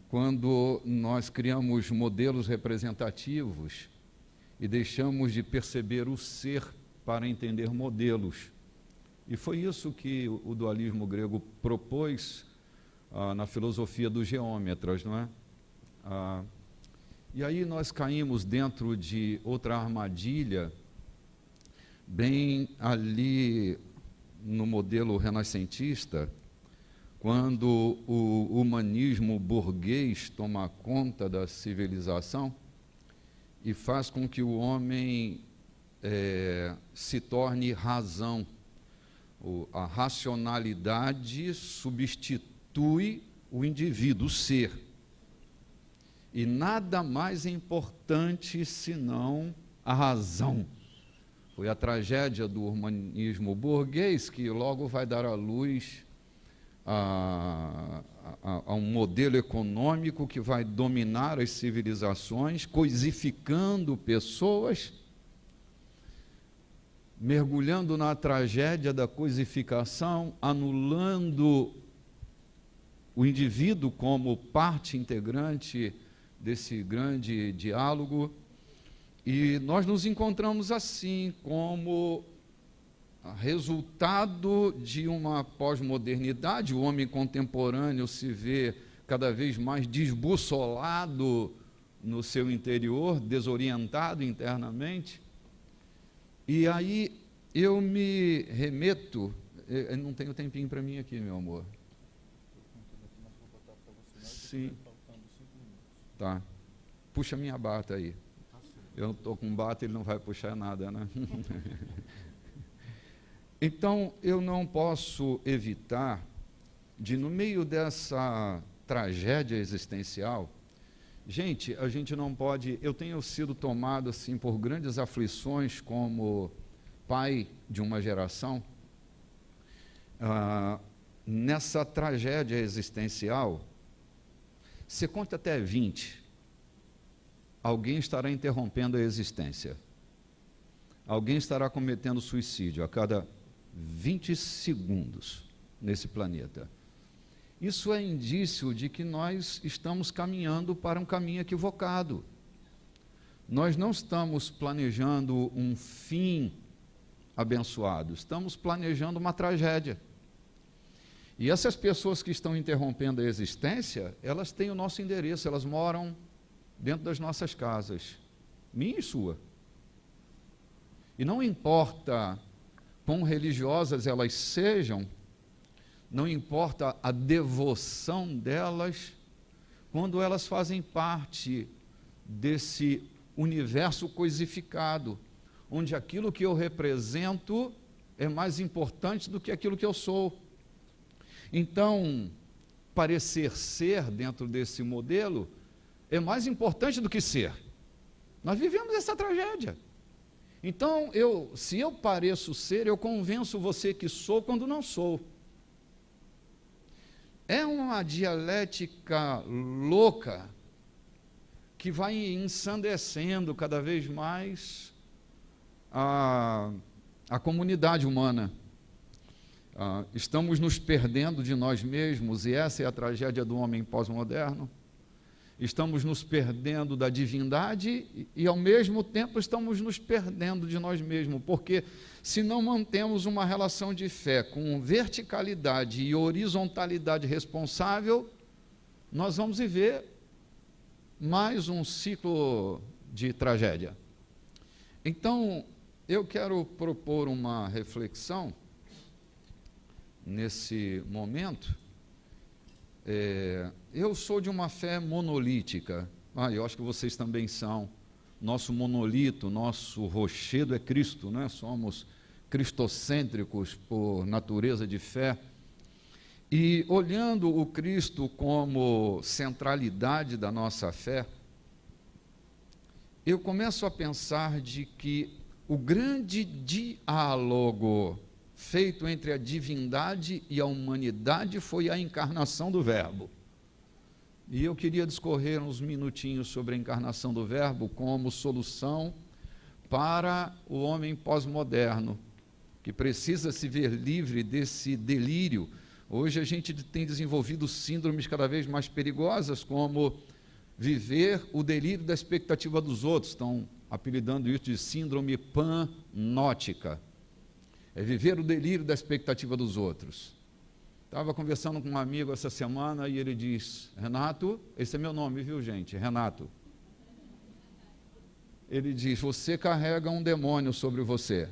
Quando nós criamos modelos representativos e deixamos de perceber o ser para entender modelos. E foi isso que o dualismo grego propôs na filosofia dos geômetras, não é? E aí nós caímos dentro de outra armadilha, bem ali no modelo renascentista, quando o humanismo burguês toma conta da civilização e faz com que o homem se torne razão. A racionalidade substitui o indivíduo, o ser. E nada mais importante senão a razão. Foi a tragédia do humanismo burguês que logo vai dar à luz a um modelo econômico que vai dominar as civilizações, coisificando pessoas, mergulhando na tragédia da coisificação, anulando o indivíduo como parte integrante desse grande diálogo. E nós nos encontramos assim, como resultado de uma pós-modernidade. O homem contemporâneo se vê cada vez mais desbussolado no seu interior, desorientado internamente. E aí eu me remeto, eu não tenho tempinho para mim aqui, meu amor. Sim. Tá. Puxa minha bata aí. Eu estou com bata, ele não vai puxar nada, né? Então, eu não posso evitar de, no meio dessa tragédia existencial, gente, a gente não pode... Eu tenho sido tomado assim por grandes aflições como pai de uma geração. Nessa tragédia existencial, você conta até 20, alguém estará interrompendo a existência. Alguém estará cometendo suicídio a cada 20 segundos nesse planeta. Isso é indício de que nós estamos caminhando para um caminho equivocado. Nós não estamos planejando um fim abençoado, estamos planejando uma tragédia. E essas pessoas que estão interrompendo a existência, elas têm o nosso endereço, elas moram dentro das nossas casas, minha e sua. E não importa quão religiosas elas sejam, não importa a devoção delas, quando elas fazem parte desse universo coisificado, onde aquilo que eu represento é mais importante do que aquilo que eu sou. Então, parecer ser dentro desse modelo é mais importante do que ser. Nós vivemos essa tragédia. Então, se eu pareço ser, eu convenço você que sou quando não sou. é uma dialética louca que vai ensandecendo cada vez mais a comunidade humana. Estamos nos perdendo de nós mesmos, e essa é a tragédia do homem pós-moderno. Estamos nos perdendo da divindade e, ao mesmo tempo, estamos nos perdendo de nós mesmos, porque se não mantemos uma relação de fé com verticalidade e horizontalidade responsável, nós vamos viver mais um ciclo de tragédia. Então, eu quero propor uma reflexão nesse momento. Eu sou de uma fé monolítica, eu acho que vocês também são. Nosso monolito, nosso rochedo é Cristo, né? Somos cristocêntricos por natureza de fé. E olhando o Cristo como centralidade da nossa fé, eu começo a pensar de que o grande diálogo feito entre a divindade e a humanidade foi a encarnação do Verbo. E eu queria discorrer uns minutinhos sobre a encarnação do Verbo como solução para o homem pós-moderno, que precisa se ver livre desse delírio. Hoje a gente tem desenvolvido síndromes cada vez mais perigosas, como viver o delírio da expectativa dos outros. Estão apelidando isso de síndrome panótica. É viver o delírio da expectativa dos outros. Estava conversando com um amigo essa semana e ele diz: Renato, esse é meu nome, viu, gente? Renato. Ele diz: você carrega um demônio sobre você.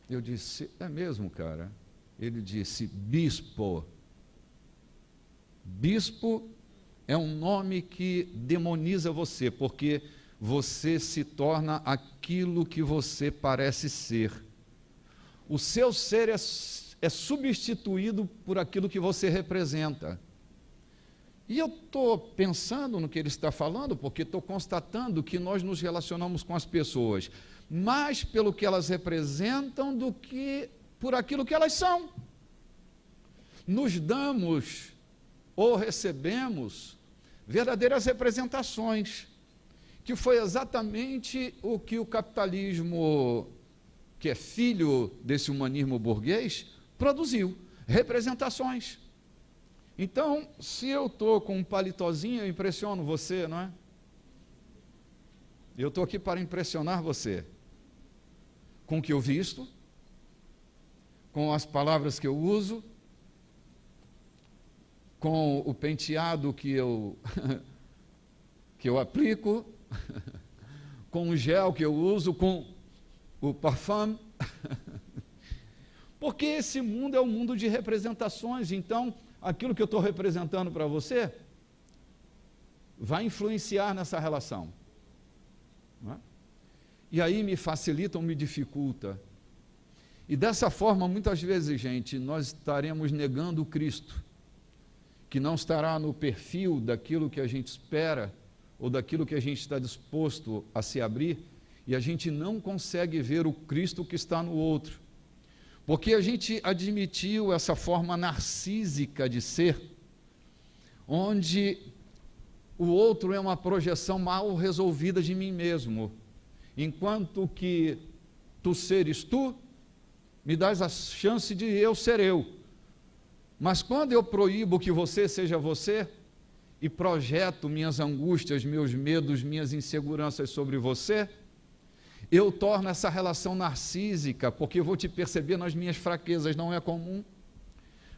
Eu disse: é mesmo, cara? Ele disse: bispo. Bispo é um nome que demoniza você, porque você se torna aquilo que você parece ser. O seu ser é substituído por aquilo que você representa. E eu estou pensando no que ele está falando, porque estou constatando que nós nos relacionamos com as pessoas mais pelo que elas representam do que por aquilo que elas são. Nos damos ou recebemos verdadeiras representações, que foi exatamente o que o capitalismo, que é filho desse humanismo burguês, produziu, representações. Então, se eu estou com um palitozinho, eu impressiono você, não é? Eu estou aqui para impressionar você, com o que eu visto, com as palavras que eu uso, com o penteado que eu aplico, com o gel que eu uso, com o parfum. Porque esse mundo é um mundo de representações, então aquilo que eu estou representando para você vai influenciar nessa relação. Não é? E aí me facilita ou me dificulta. E dessa forma, muitas vezes, gente, nós estaremos negando o Cristo, que não estará no perfil daquilo que a gente espera, ou daquilo que a gente está disposto a se abrir, e a gente não consegue ver o Cristo que está no outro. Porque a gente admitiu essa forma narcísica de ser, onde o outro é uma projeção mal resolvida de mim mesmo, enquanto que tu seres tu, me dás a chance de eu ser eu. Mas quando eu proíbo que você seja você, e projeto minhas angústias, meus medos, minhas inseguranças sobre você, eu torno essa relação narcísica, porque eu vou te perceber nas minhas fraquezas. Não é comum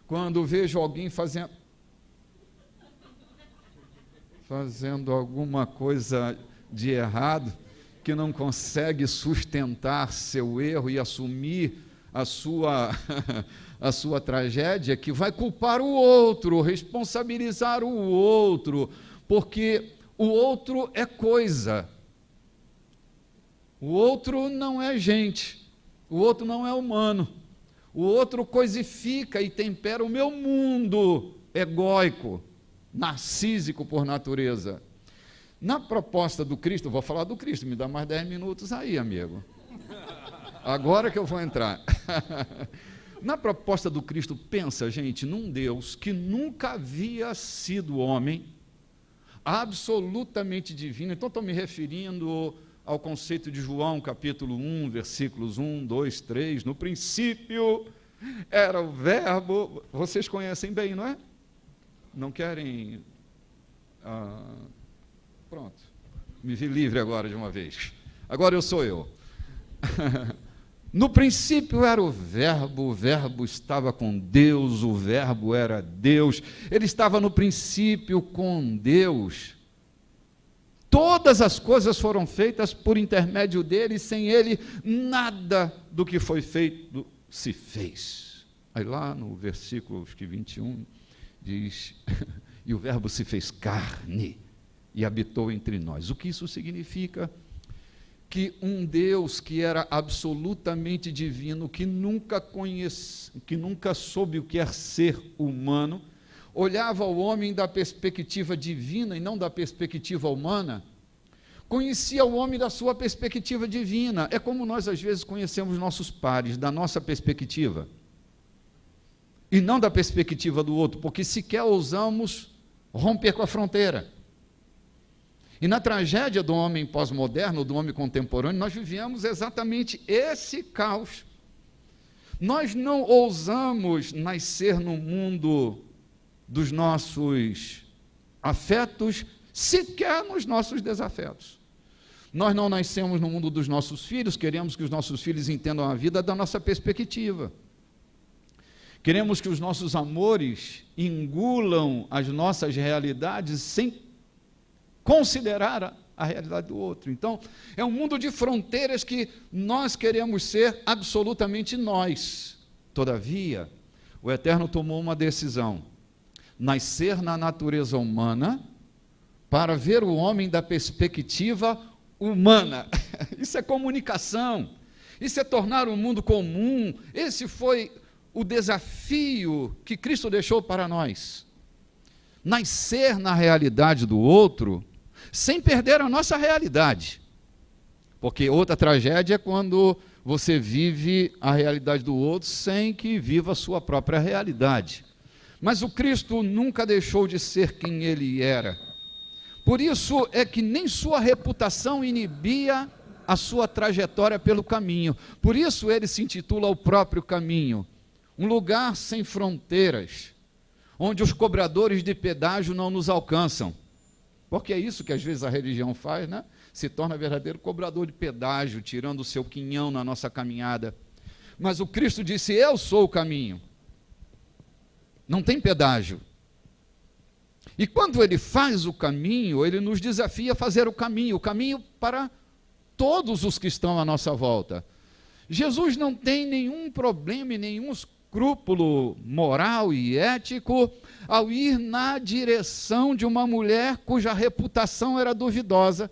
quando vejo alguém fazendo alguma coisa de errado, que não consegue sustentar seu erro e assumir a sua tragédia, que vai culpar o outro, responsabilizar o outro, porque o outro é coisa. O outro não é gente, o outro não é humano, o outro coisifica e tempera o meu mundo egóico, narcísico por natureza. Na proposta do Cristo, vou falar do Cristo, me dá mais 10 minutos aí, amigo. Agora que eu vou entrar. Na proposta do Cristo, pensa, gente, num Deus que nunca havia sido homem, absolutamente divino. Então, estou me referindo ao conceito de João, capítulo 1, versículos 1, 2, 3. No princípio era o verbo. Vocês conhecem bem, não é? Não querem... pronto. Me vi livre agora de uma vez. Agora eu sou eu. No princípio era o verbo estava com Deus, o verbo era Deus, ele estava no princípio com Deus. Todas as coisas foram feitas por intermédio dele, e sem ele, nada do que foi feito se fez. Aí lá no versículo 21, diz, e o verbo se fez carne, e habitou entre nós. O que isso significa? Que um Deus que era absolutamente divino, que nunca soube o que é ser humano, olhava o homem da perspectiva divina e não da perspectiva humana, conhecia o homem da sua perspectiva divina. É como nós às vezes conhecemos nossos pares, da nossa perspectiva, e não da perspectiva do outro, porque sequer ousamos romper com a fronteira. E na tragédia do homem pós-moderno, do homem contemporâneo, nós vivemos exatamente esse caos. Nós não ousamos nascer no mundo dos nossos afetos, sequer nos nossos desafetos. Nós não nascemos no mundo dos nossos filhos, queremos que os nossos filhos entendam a vida da nossa perspectiva. Queremos que os nossos amores engulam as nossas realidades sem considerar a realidade do outro. Então, é um mundo de fronteiras que nós queremos ser absolutamente nós. Todavia, o Eterno tomou uma decisão: nascer na natureza humana para ver o homem da perspectiva humana. Isso é comunicação, isso é tornar o mundo comum. Esse foi o desafio que Cristo deixou para nós. Nascer na realidade do outro, sem perder a nossa realidade. Porque outra tragédia é quando você vive a realidade do outro sem que viva a sua própria realidade. Mas o Cristo nunca deixou de ser quem ele era. Por isso é que nem sua reputação inibia a sua trajetória pelo caminho. Por isso ele se intitula o próprio caminho. Um lugar sem fronteiras, onde os cobradores de pedágio não nos alcançam. Porque é isso que às vezes a religião faz, né? Se torna verdadeiro cobrador de pedágio, tirando o seu quinhão na nossa caminhada. Mas o Cristo disse: eu sou o caminho. Não tem pedágio. E quando ele faz o caminho, ele nos desafia a fazer o caminho para todos os que estão à nossa volta. Jesus não tem nenhum problema e nenhum escrúpulo moral e ético ao ir na direção de uma mulher cuja reputação era duvidosa.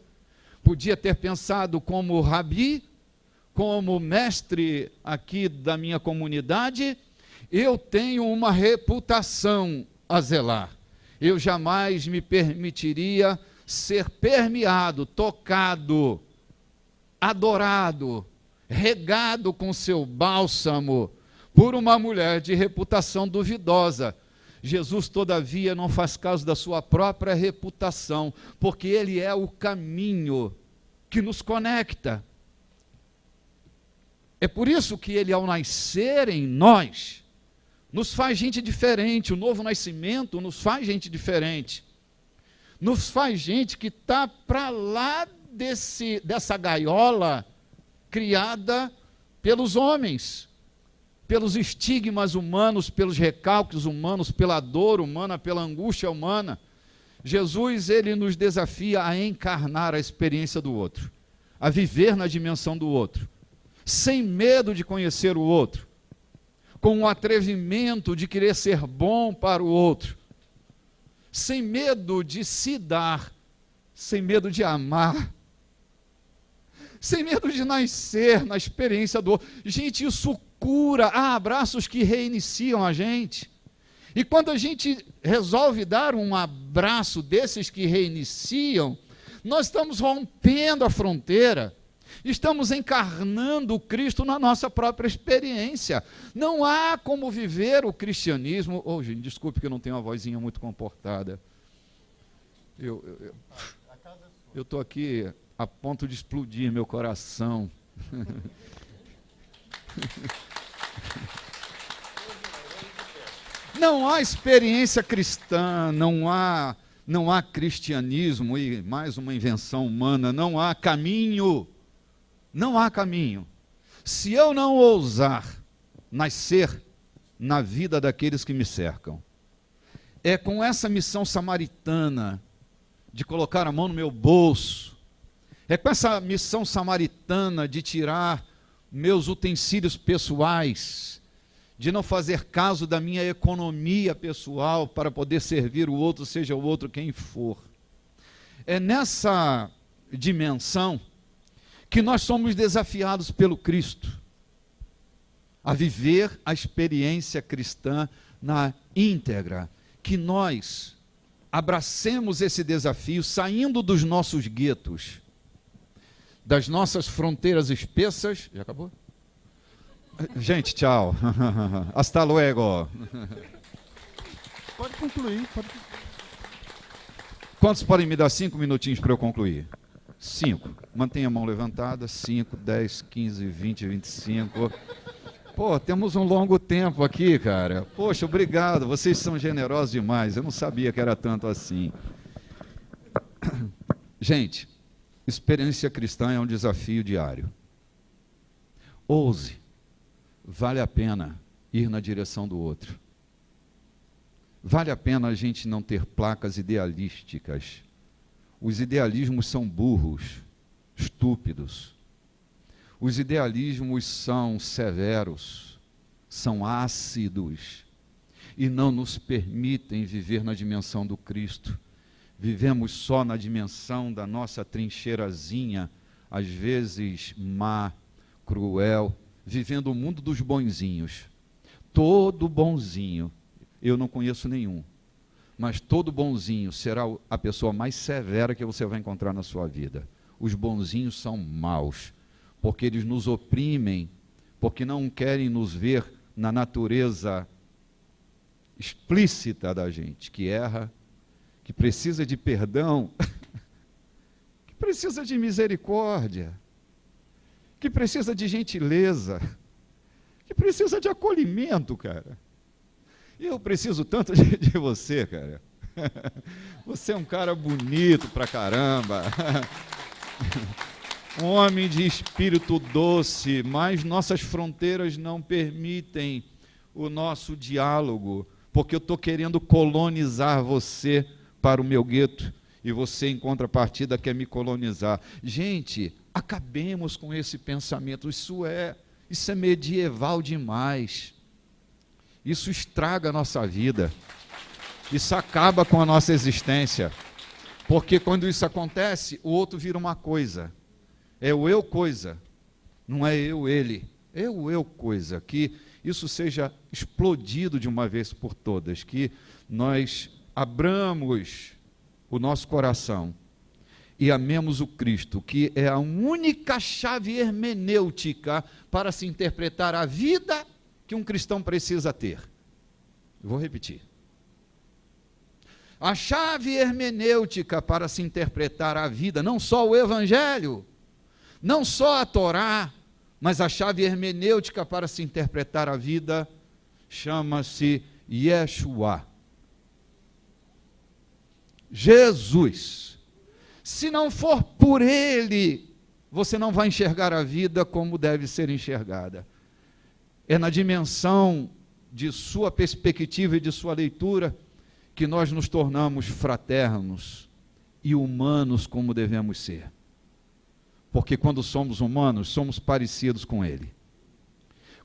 Podia ter pensado como rabi, como mestre aqui da minha comunidade: eu tenho uma reputação a zelar. Eu jamais me permitiria ser permeado, tocado, adorado, regado com seu bálsamo por uma mulher de reputação duvidosa. Jesus, todavia, não faz caso da sua própria reputação, porque ele é o caminho que nos conecta. É por isso que ele, ao nascer em nós, nos faz gente diferente. O novo nascimento nos faz gente diferente. Nos faz gente que está para lá dessa gaiola criada pelos homens, pelos estigmas humanos, pelos recalques humanos, pela dor humana, pela angústia humana. Jesus, ele nos desafia a encarnar a experiência do outro, a viver na dimensão do outro, sem medo de conhecer o outro, com o atrevimento de querer ser bom para o outro, sem medo de se dar, sem medo de amar, sem medo de nascer na experiência do outro. Gente, isso cura. Há abraços que reiniciam a gente. E quando a gente resolve dar um abraço desses que reiniciam, nós estamos rompendo a fronteira Estamos encarnando o Cristo na nossa própria experiência. Não há como viver o cristianismo. Oh, gente, desculpe que eu não tenho uma vozinha muito comportada. Eu estou aqui a ponto de explodir meu coração. Não há experiência cristã, não há cristianismo, e mais uma invenção humana, não há caminho. Não há caminho. Se eu não ousar nascer na vida daqueles que me cercam, é com essa missão samaritana de colocar a mão no meu bolso, é com essa missão samaritana de tirar meus utensílios pessoais, de não fazer caso da minha economia pessoal para poder servir o outro, seja o outro quem for. É nessa dimensão que nós somos desafiados pelo Cristo a viver a experiência cristã na íntegra, que nós abracemos esse desafio saindo dos nossos guetos, das nossas fronteiras espessas. Já acabou? Gente, tchau. Hasta luego. Pode concluir. Quantos podem me dar 5 minutinhos para eu concluir? 5. Mantenha a mão levantada. 5, 10, 15, 20, 25. Pô, temos um longo tempo aqui, cara. Poxa, obrigado. Vocês são generosos demais. Eu não sabia que era tanto assim. Gente, experiência cristã é um desafio diário. Ouse. Vale a pena ir na direção do outro. Vale a pena a gente não ter placas idealísticas. Os idealismos são burros, estúpidos. Os idealismos são severos, são ácidos e não nos permitem viver na dimensão do Cristo. Vivemos só na dimensão da nossa trincheirazinha, às vezes má, cruel, vivendo o mundo dos bonzinhos. Todo bonzinho, eu não conheço nenhum, mas todo bonzinho será a pessoa mais severa que você vai encontrar na sua vida. Os bonzinhos são maus, porque eles nos oprimem, porque não querem nos ver na natureza explícita da gente, que erra, que precisa de perdão, que precisa de misericórdia, que precisa de gentileza, que precisa de acolhimento, cara. E eu preciso tanto de você, cara. Você é um cara bonito pra caramba. Um homem de espírito doce, mas nossas fronteiras não permitem o nosso diálogo, porque eu estou querendo colonizar você para o meu gueto, e você, em contrapartida, quer me colonizar. Gente, acabemos com esse pensamento. Isso é medieval demais. Isso estraga a nossa vida. Isso acaba com a nossa existência. Porque quando isso acontece, o outro vira uma coisa. É o eu coisa. Não é eu ele. É o eu coisa. Que isso seja explodido de uma vez por todas. Que nós abramos o nosso coração e amemos o Cristo, que é a única chave hermenêutica para se interpretar a vida que um cristão precisa ter. Eu vou repetir. A chave hermenêutica para se interpretar a vida, não só o Evangelho, não só a Torá, mas a chave hermenêutica para se interpretar a vida chama-se Yeshua. Jesus. Se não for por Ele, você não vai enxergar a vida como deve ser enxergada. É na dimensão de sua perspectiva e de sua leitura que nós nos tornamos fraternos e humanos como devemos ser. Porque quando somos humanos, somos parecidos com Ele.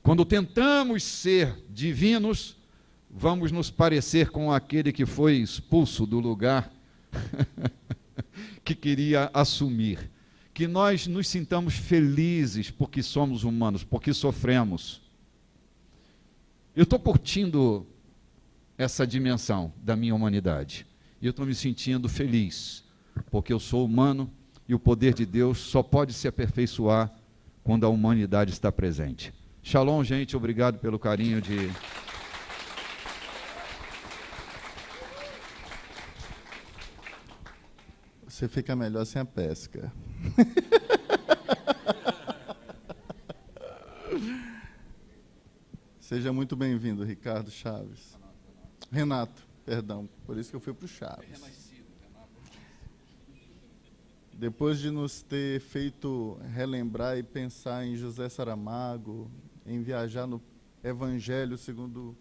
Quando tentamos ser divinos, vamos nos parecer com aquele que foi expulso do lugar que queria assumir. Que nós nos sintamos felizes porque somos humanos, porque sofremos. Eu estou curtindo essa dimensão da minha humanidade. E eu estou me sentindo feliz, porque eu sou humano e o poder de Deus só pode se aperfeiçoar quando a humanidade está presente. Shalom, gente, obrigado pelo carinho de... Você fica melhor sem a pesca. Seja muito bem-vindo, Ricardo Chaves. Renato, perdão, por isso que eu fui para o Chaves. Depois de nos ter feito relembrar e pensar em José Saramago, em viajar no Evangelho segundo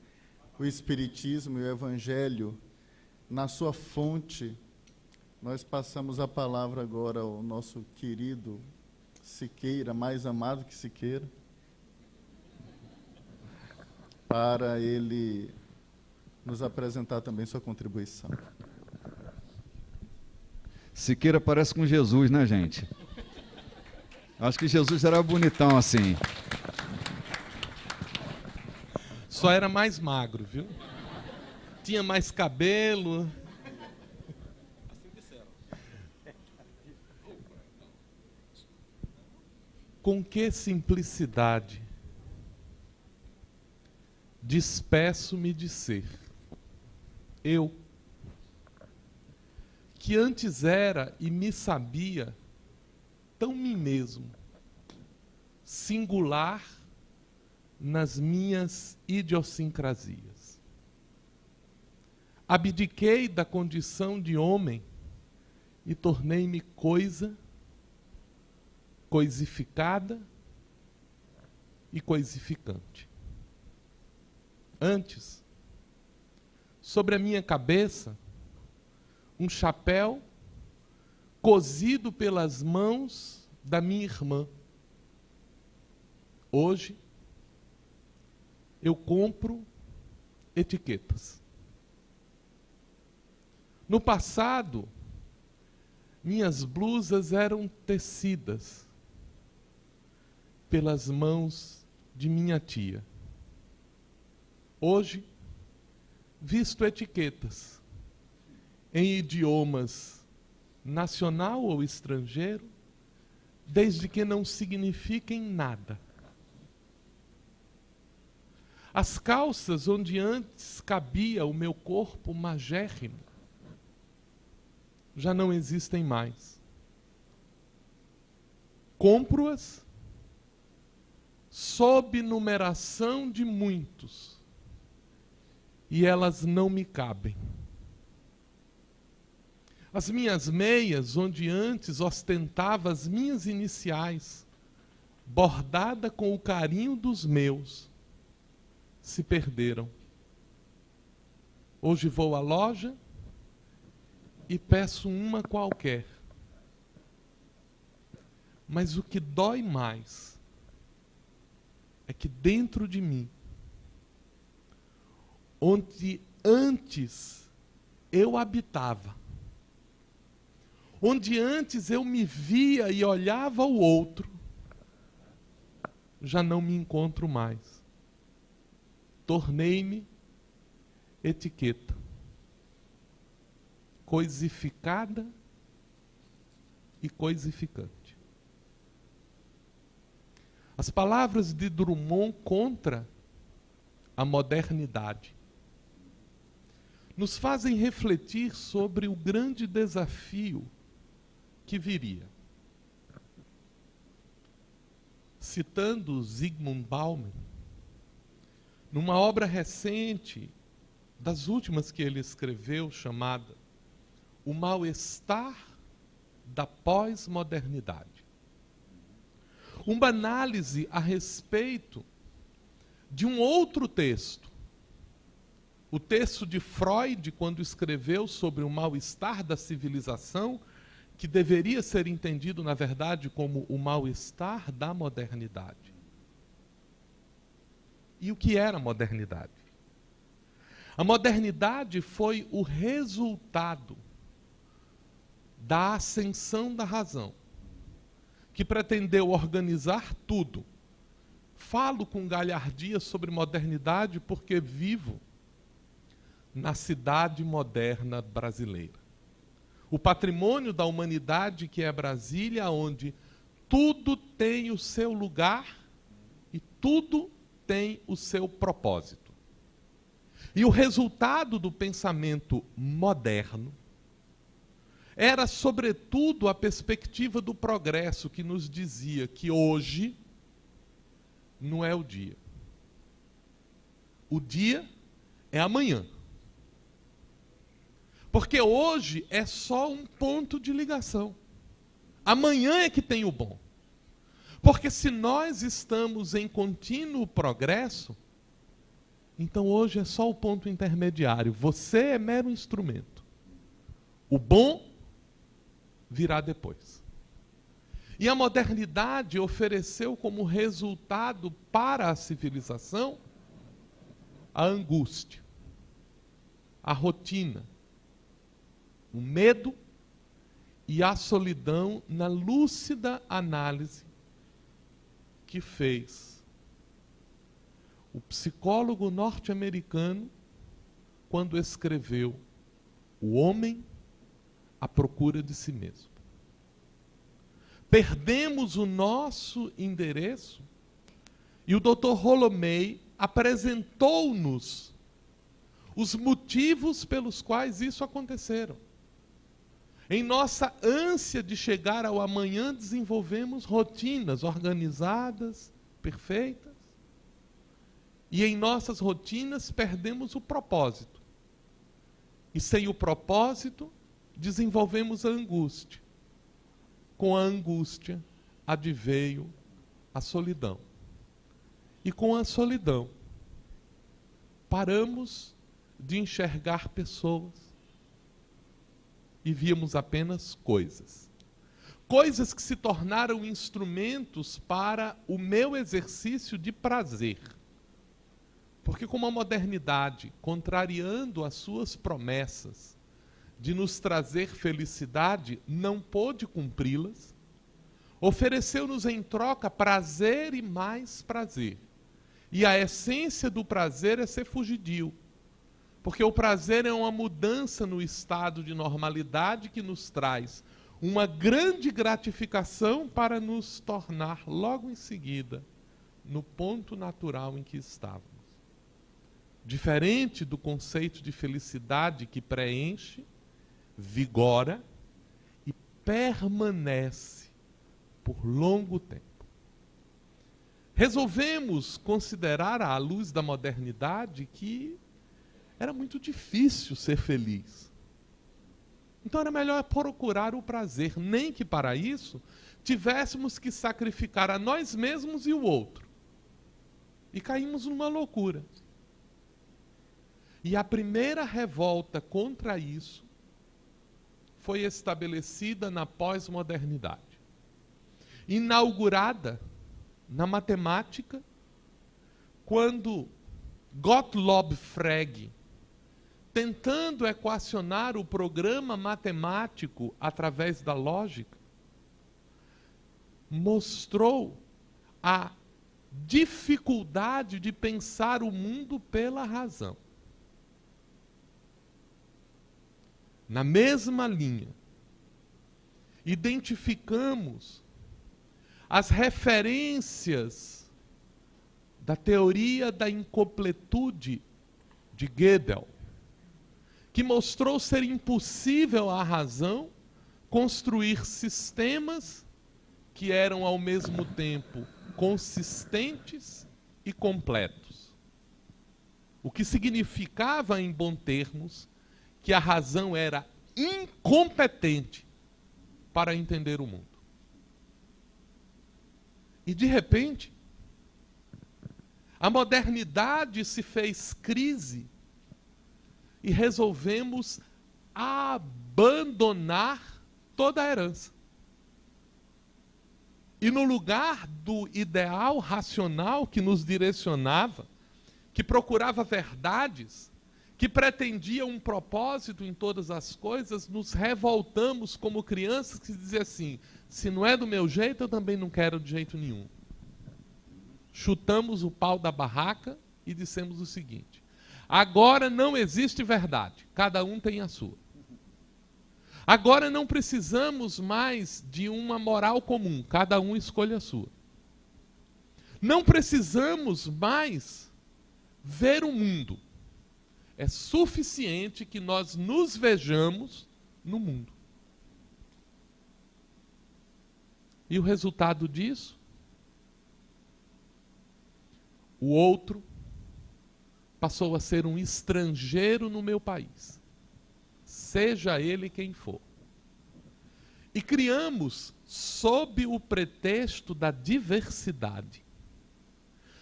o Espiritismo e o Evangelho na sua fonte, nós passamos a palavra agora ao nosso querido Siqueira, mais amado que Siqueira, para ele nos apresentar também sua contribuição. Siqueira parece com Jesus, né, gente? Acho que Jesus era bonitão assim. Só era mais magro, viu? Tinha mais cabelo. Com que simplicidade despeço-me de ser eu, que antes era e me sabia tão mim mesmo, singular nas minhas idiosincrasias. Abdiquei da condição de homem e tornei-me coisa, coisificada e coisificante. Antes, sobre a minha cabeça, um chapéu cozido pelas mãos da minha irmã. Hoje, eu compro etiquetas. No passado, minhas blusas eram tecidas pelas mãos de minha tia. Hoje, visto etiquetas em idiomas nacional ou estrangeiro, desde que não signifiquem nada. As calças onde antes cabia o meu corpo magérrimo já não existem mais. Compro-as sob numeração de muitos e elas não me cabem. As minhas meias, onde antes ostentava as minhas iniciais, bordada com o carinho dos meus, se perderam. Hoje vou à loja e peço uma qualquer. Mas o que dói mais é que dentro de mim, onde antes eu habitava, onde antes eu me via e olhava o outro, já não me encontro mais. Tornei-me etiqueta, coisificada e coisificante. As palavras de Drummond contra a modernidade nos fazem refletir sobre o grande desafio que viria. Citando Zygmunt Bauman, numa obra recente, das últimas que ele escreveu, chamada O Mal-Estar da Pós-Modernidade. Uma análise a respeito de um outro texto, o texto de Freud, quando escreveu sobre o mal-estar da civilização, que deveria ser entendido, na verdade, como o mal-estar da modernidade. E o que era a modernidade? A modernidade foi o resultado da ascensão da razão, que pretendeu organizar tudo. Falo com galhardia sobre modernidade porque vivo na cidade moderna brasileira. o patrimônio da humanidade que é Brasília, onde tudo tem o seu lugar e tudo tem o seu propósito. E o resultado do pensamento moderno era, sobretudo, a perspectiva do progresso, que nos dizia que hoje não é o dia. O dia é amanhã. Porque hoje é só um ponto de ligação. Amanhã é que tem o bom. Porque se nós estamos em contínuo progresso, então hoje é só o ponto intermediário. Você é mero instrumento. O bom virá depois. E a modernidade ofereceu como resultado para a civilização a angústia, a rotina, o medo e a solidão, na lúcida análise que fez o psicólogo norte-americano quando escreveu O Homem à Procura de Si Mesmo. Perdemos o nosso endereço e o Dr. Rolomei apresentou-nos os motivos pelos quais isso aconteceram. Em nossa ânsia de chegar ao amanhã, desenvolvemos rotinas organizadas, perfeitas, e em nossas rotinas perdemos o propósito. E sem o propósito, desenvolvemos a angústia. Com a angústia, adveio a solidão. E com a solidão, paramos de enxergar pessoas e víamos apenas coisas. Coisas que se tornaram instrumentos para o meu exercício de prazer. Porque como a modernidade, contrariando as suas promessas de nos trazer felicidade, não pôde cumpri-las, ofereceu-nos em troca prazer e mais prazer. E a essência do prazer é ser fugidio. Porque o prazer é uma mudança no estado de normalidade que nos traz uma grande gratificação para nos tornar logo em seguida no ponto natural em que estávamos. Diferente do conceito de felicidade que preenche, vigora e permanece por longo tempo. Resolvemos considerar, à luz da modernidade, que era muito difícil ser feliz. Então era melhor procurar o prazer, nem que para isso tivéssemos que sacrificar a nós mesmos e o outro. E caímos numa loucura. E a primeira revolta contra isso foi estabelecida na pós-modernidade. Inaugurada na matemática, quando Gottlob Frege, tentando equacionar o programa matemático através da lógica, mostrou a dificuldade de pensar o mundo pela razão. Na mesma linha, identificamos as referências da teoria da incompletude de Gödel, que mostrou ser impossível à razão construir sistemas que eram ao mesmo tempo consistentes e completos. O que significava, em bons termos, que a razão era incompetente para entender o mundo. E de repente, a modernidade se fez crise e resolvemos abandonar toda a herança. E no lugar do ideal racional que nos direcionava, que procurava verdades, que pretendia um propósito em todas as coisas, nos revoltamos como crianças que diziam assim: se não é do meu jeito, eu também não quero de jeito nenhum. Chutamos o pau da barraca e dissemos o seguinte: agora não existe verdade, cada um tem a sua. Agora não precisamos mais de uma moral comum, cada um escolhe a sua. Não precisamos mais ver o mundo. É suficiente que nós nos vejamos no mundo. E o resultado disso? O outro passou a ser um estrangeiro no meu país, seja ele quem for. E criamos, sob o pretexto da diversidade,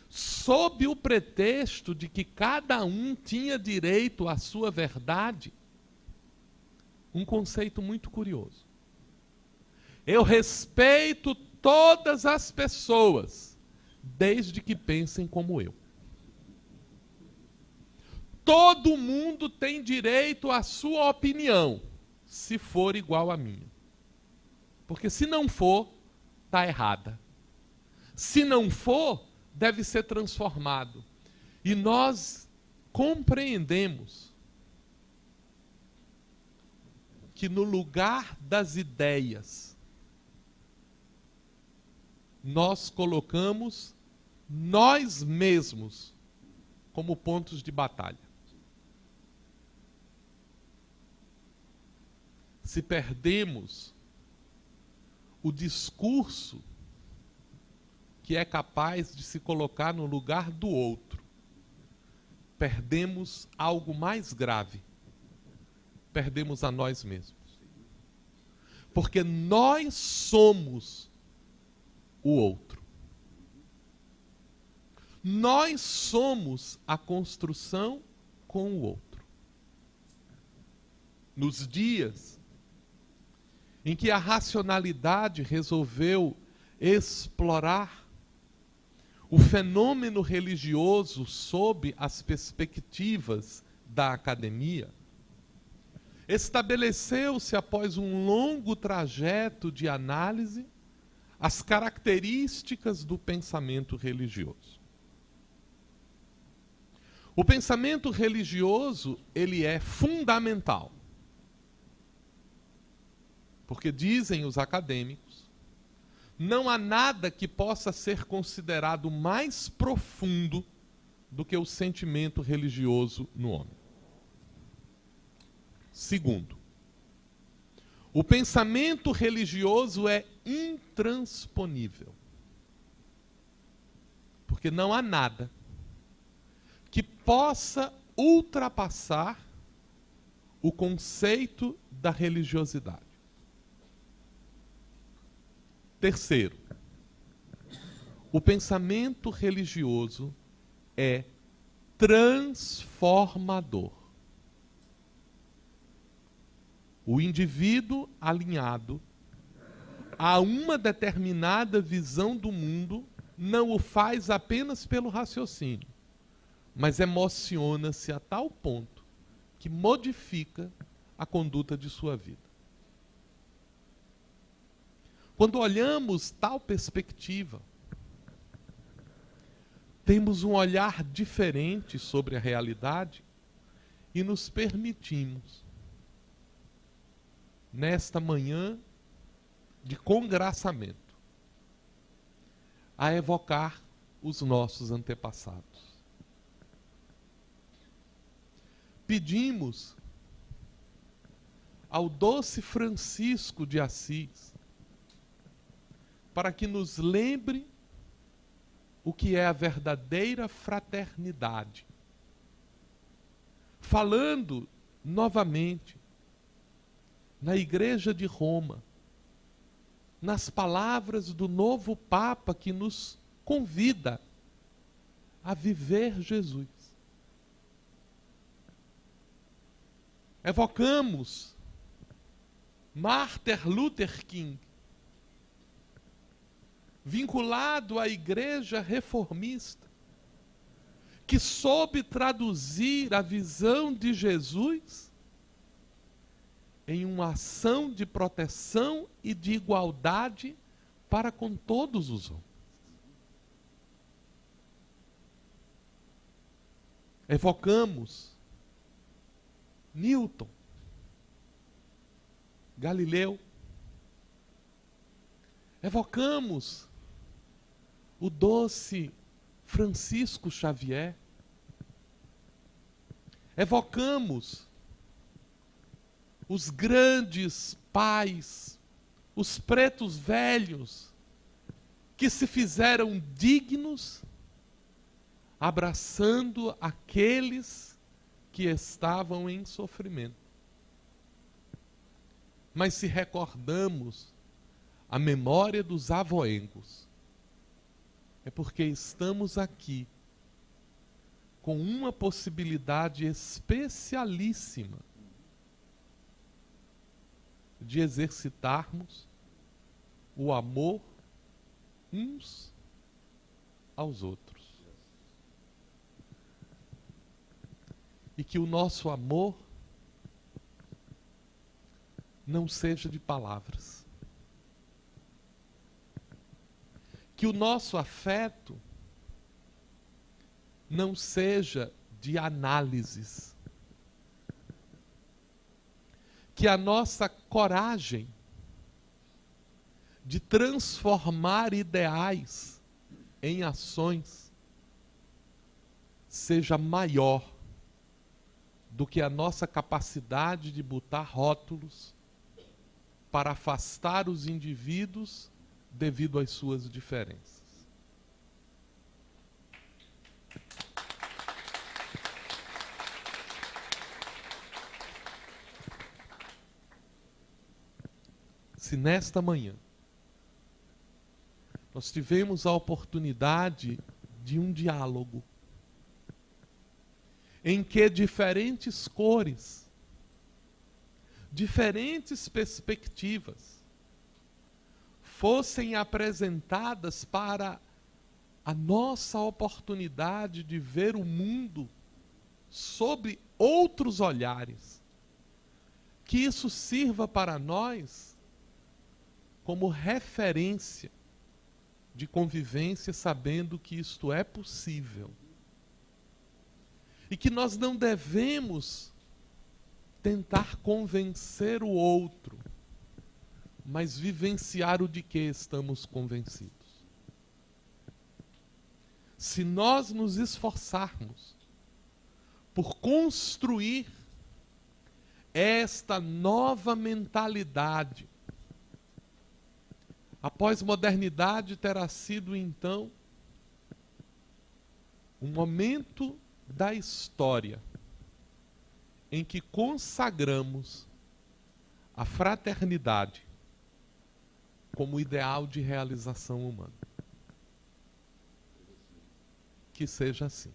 sob o pretexto de que cada um tinha direito à sua verdade, um conceito muito curioso. Eu respeito todas as pessoas, desde que pensem como eu. Todo mundo tem direito à sua opinião, se for igual à minha. Porque se não for, está errada. Se não for, deve ser transformado. E nós compreendemos que no lugar das ideias, nós colocamos nós mesmos como pontos de batalha. Se perdemos o discurso que é capaz de se colocar no lugar do outro, perdemos algo mais grave. Perdemos a nós mesmos. Porque nós somos o outro. Nós somos a construção com o outro. Nos dias em que a racionalidade resolveu explorar o fenômeno religioso sob as perspectivas da academia, estabeleceu-se, após um longo trajeto de análise, as características do pensamento religioso. O pensamento religioso, ele é fundamental. Porque dizem os acadêmicos, não há nada que possa ser considerado mais profundo do que o sentimento religioso no homem. Segundo, o pensamento religioso é intransponível. Porque não há nada que possa ultrapassar o conceito da religiosidade. Terceiro, o pensamento religioso é transformador. O indivíduo alinhado a uma determinada visão do mundo não o faz apenas pelo raciocínio, mas emociona-se a tal ponto que modifica a conduta de sua vida. Quando olhamos tal perspectiva, temos um olhar diferente sobre a realidade e nos permitimos, nesta manhã de congraçamento, a evocar os nossos antepassados. Pedimos ao doce Francisco de Assis para que nos lembre o que é a verdadeira fraternidade. Falando novamente na Igreja de Roma, nas palavras do novo Papa que nos convida a viver Jesus. Evocamos Martin Luther King, vinculado à Igreja Reformista, que soube traduzir a visão de Jesus em uma ação de proteção e de igualdade para com todos os homens. Evocamos Newton, Galileu. Evocamos o doce Francisco Xavier. Evocamos os grandes pais, os pretos velhos, que se fizeram dignos, abraçando aqueles que estavam em sofrimento. Mas se recordamos a memória dos avoengos, é porque estamos aqui com uma possibilidade especialíssima de exercitarmos o amor uns aos outros. E que o nosso amor não seja de palavras. Que o nosso afeto não seja de análises. Que a nossa coragem de transformar ideais em ações seja maior do que a nossa capacidade de botar rótulos para afastar os indivíduos devido às suas diferenças. Se nesta manhã nós tivemos a oportunidade de um diálogo em que diferentes cores, diferentes perspectivas fossem apresentadas para a nossa oportunidade de ver o mundo sob outros olhares, que isso sirva para nós como referência de convivência, sabendo que isto é possível. E que nós não devemos tentar convencer o outro, mas vivenciar o de que estamos convencidos. Se nós nos esforçarmos por construir esta nova mentalidade, a pós-modernidade terá sido, então, um momento da história em que consagramos a fraternidade como ideal de realização humana. Que seja assim.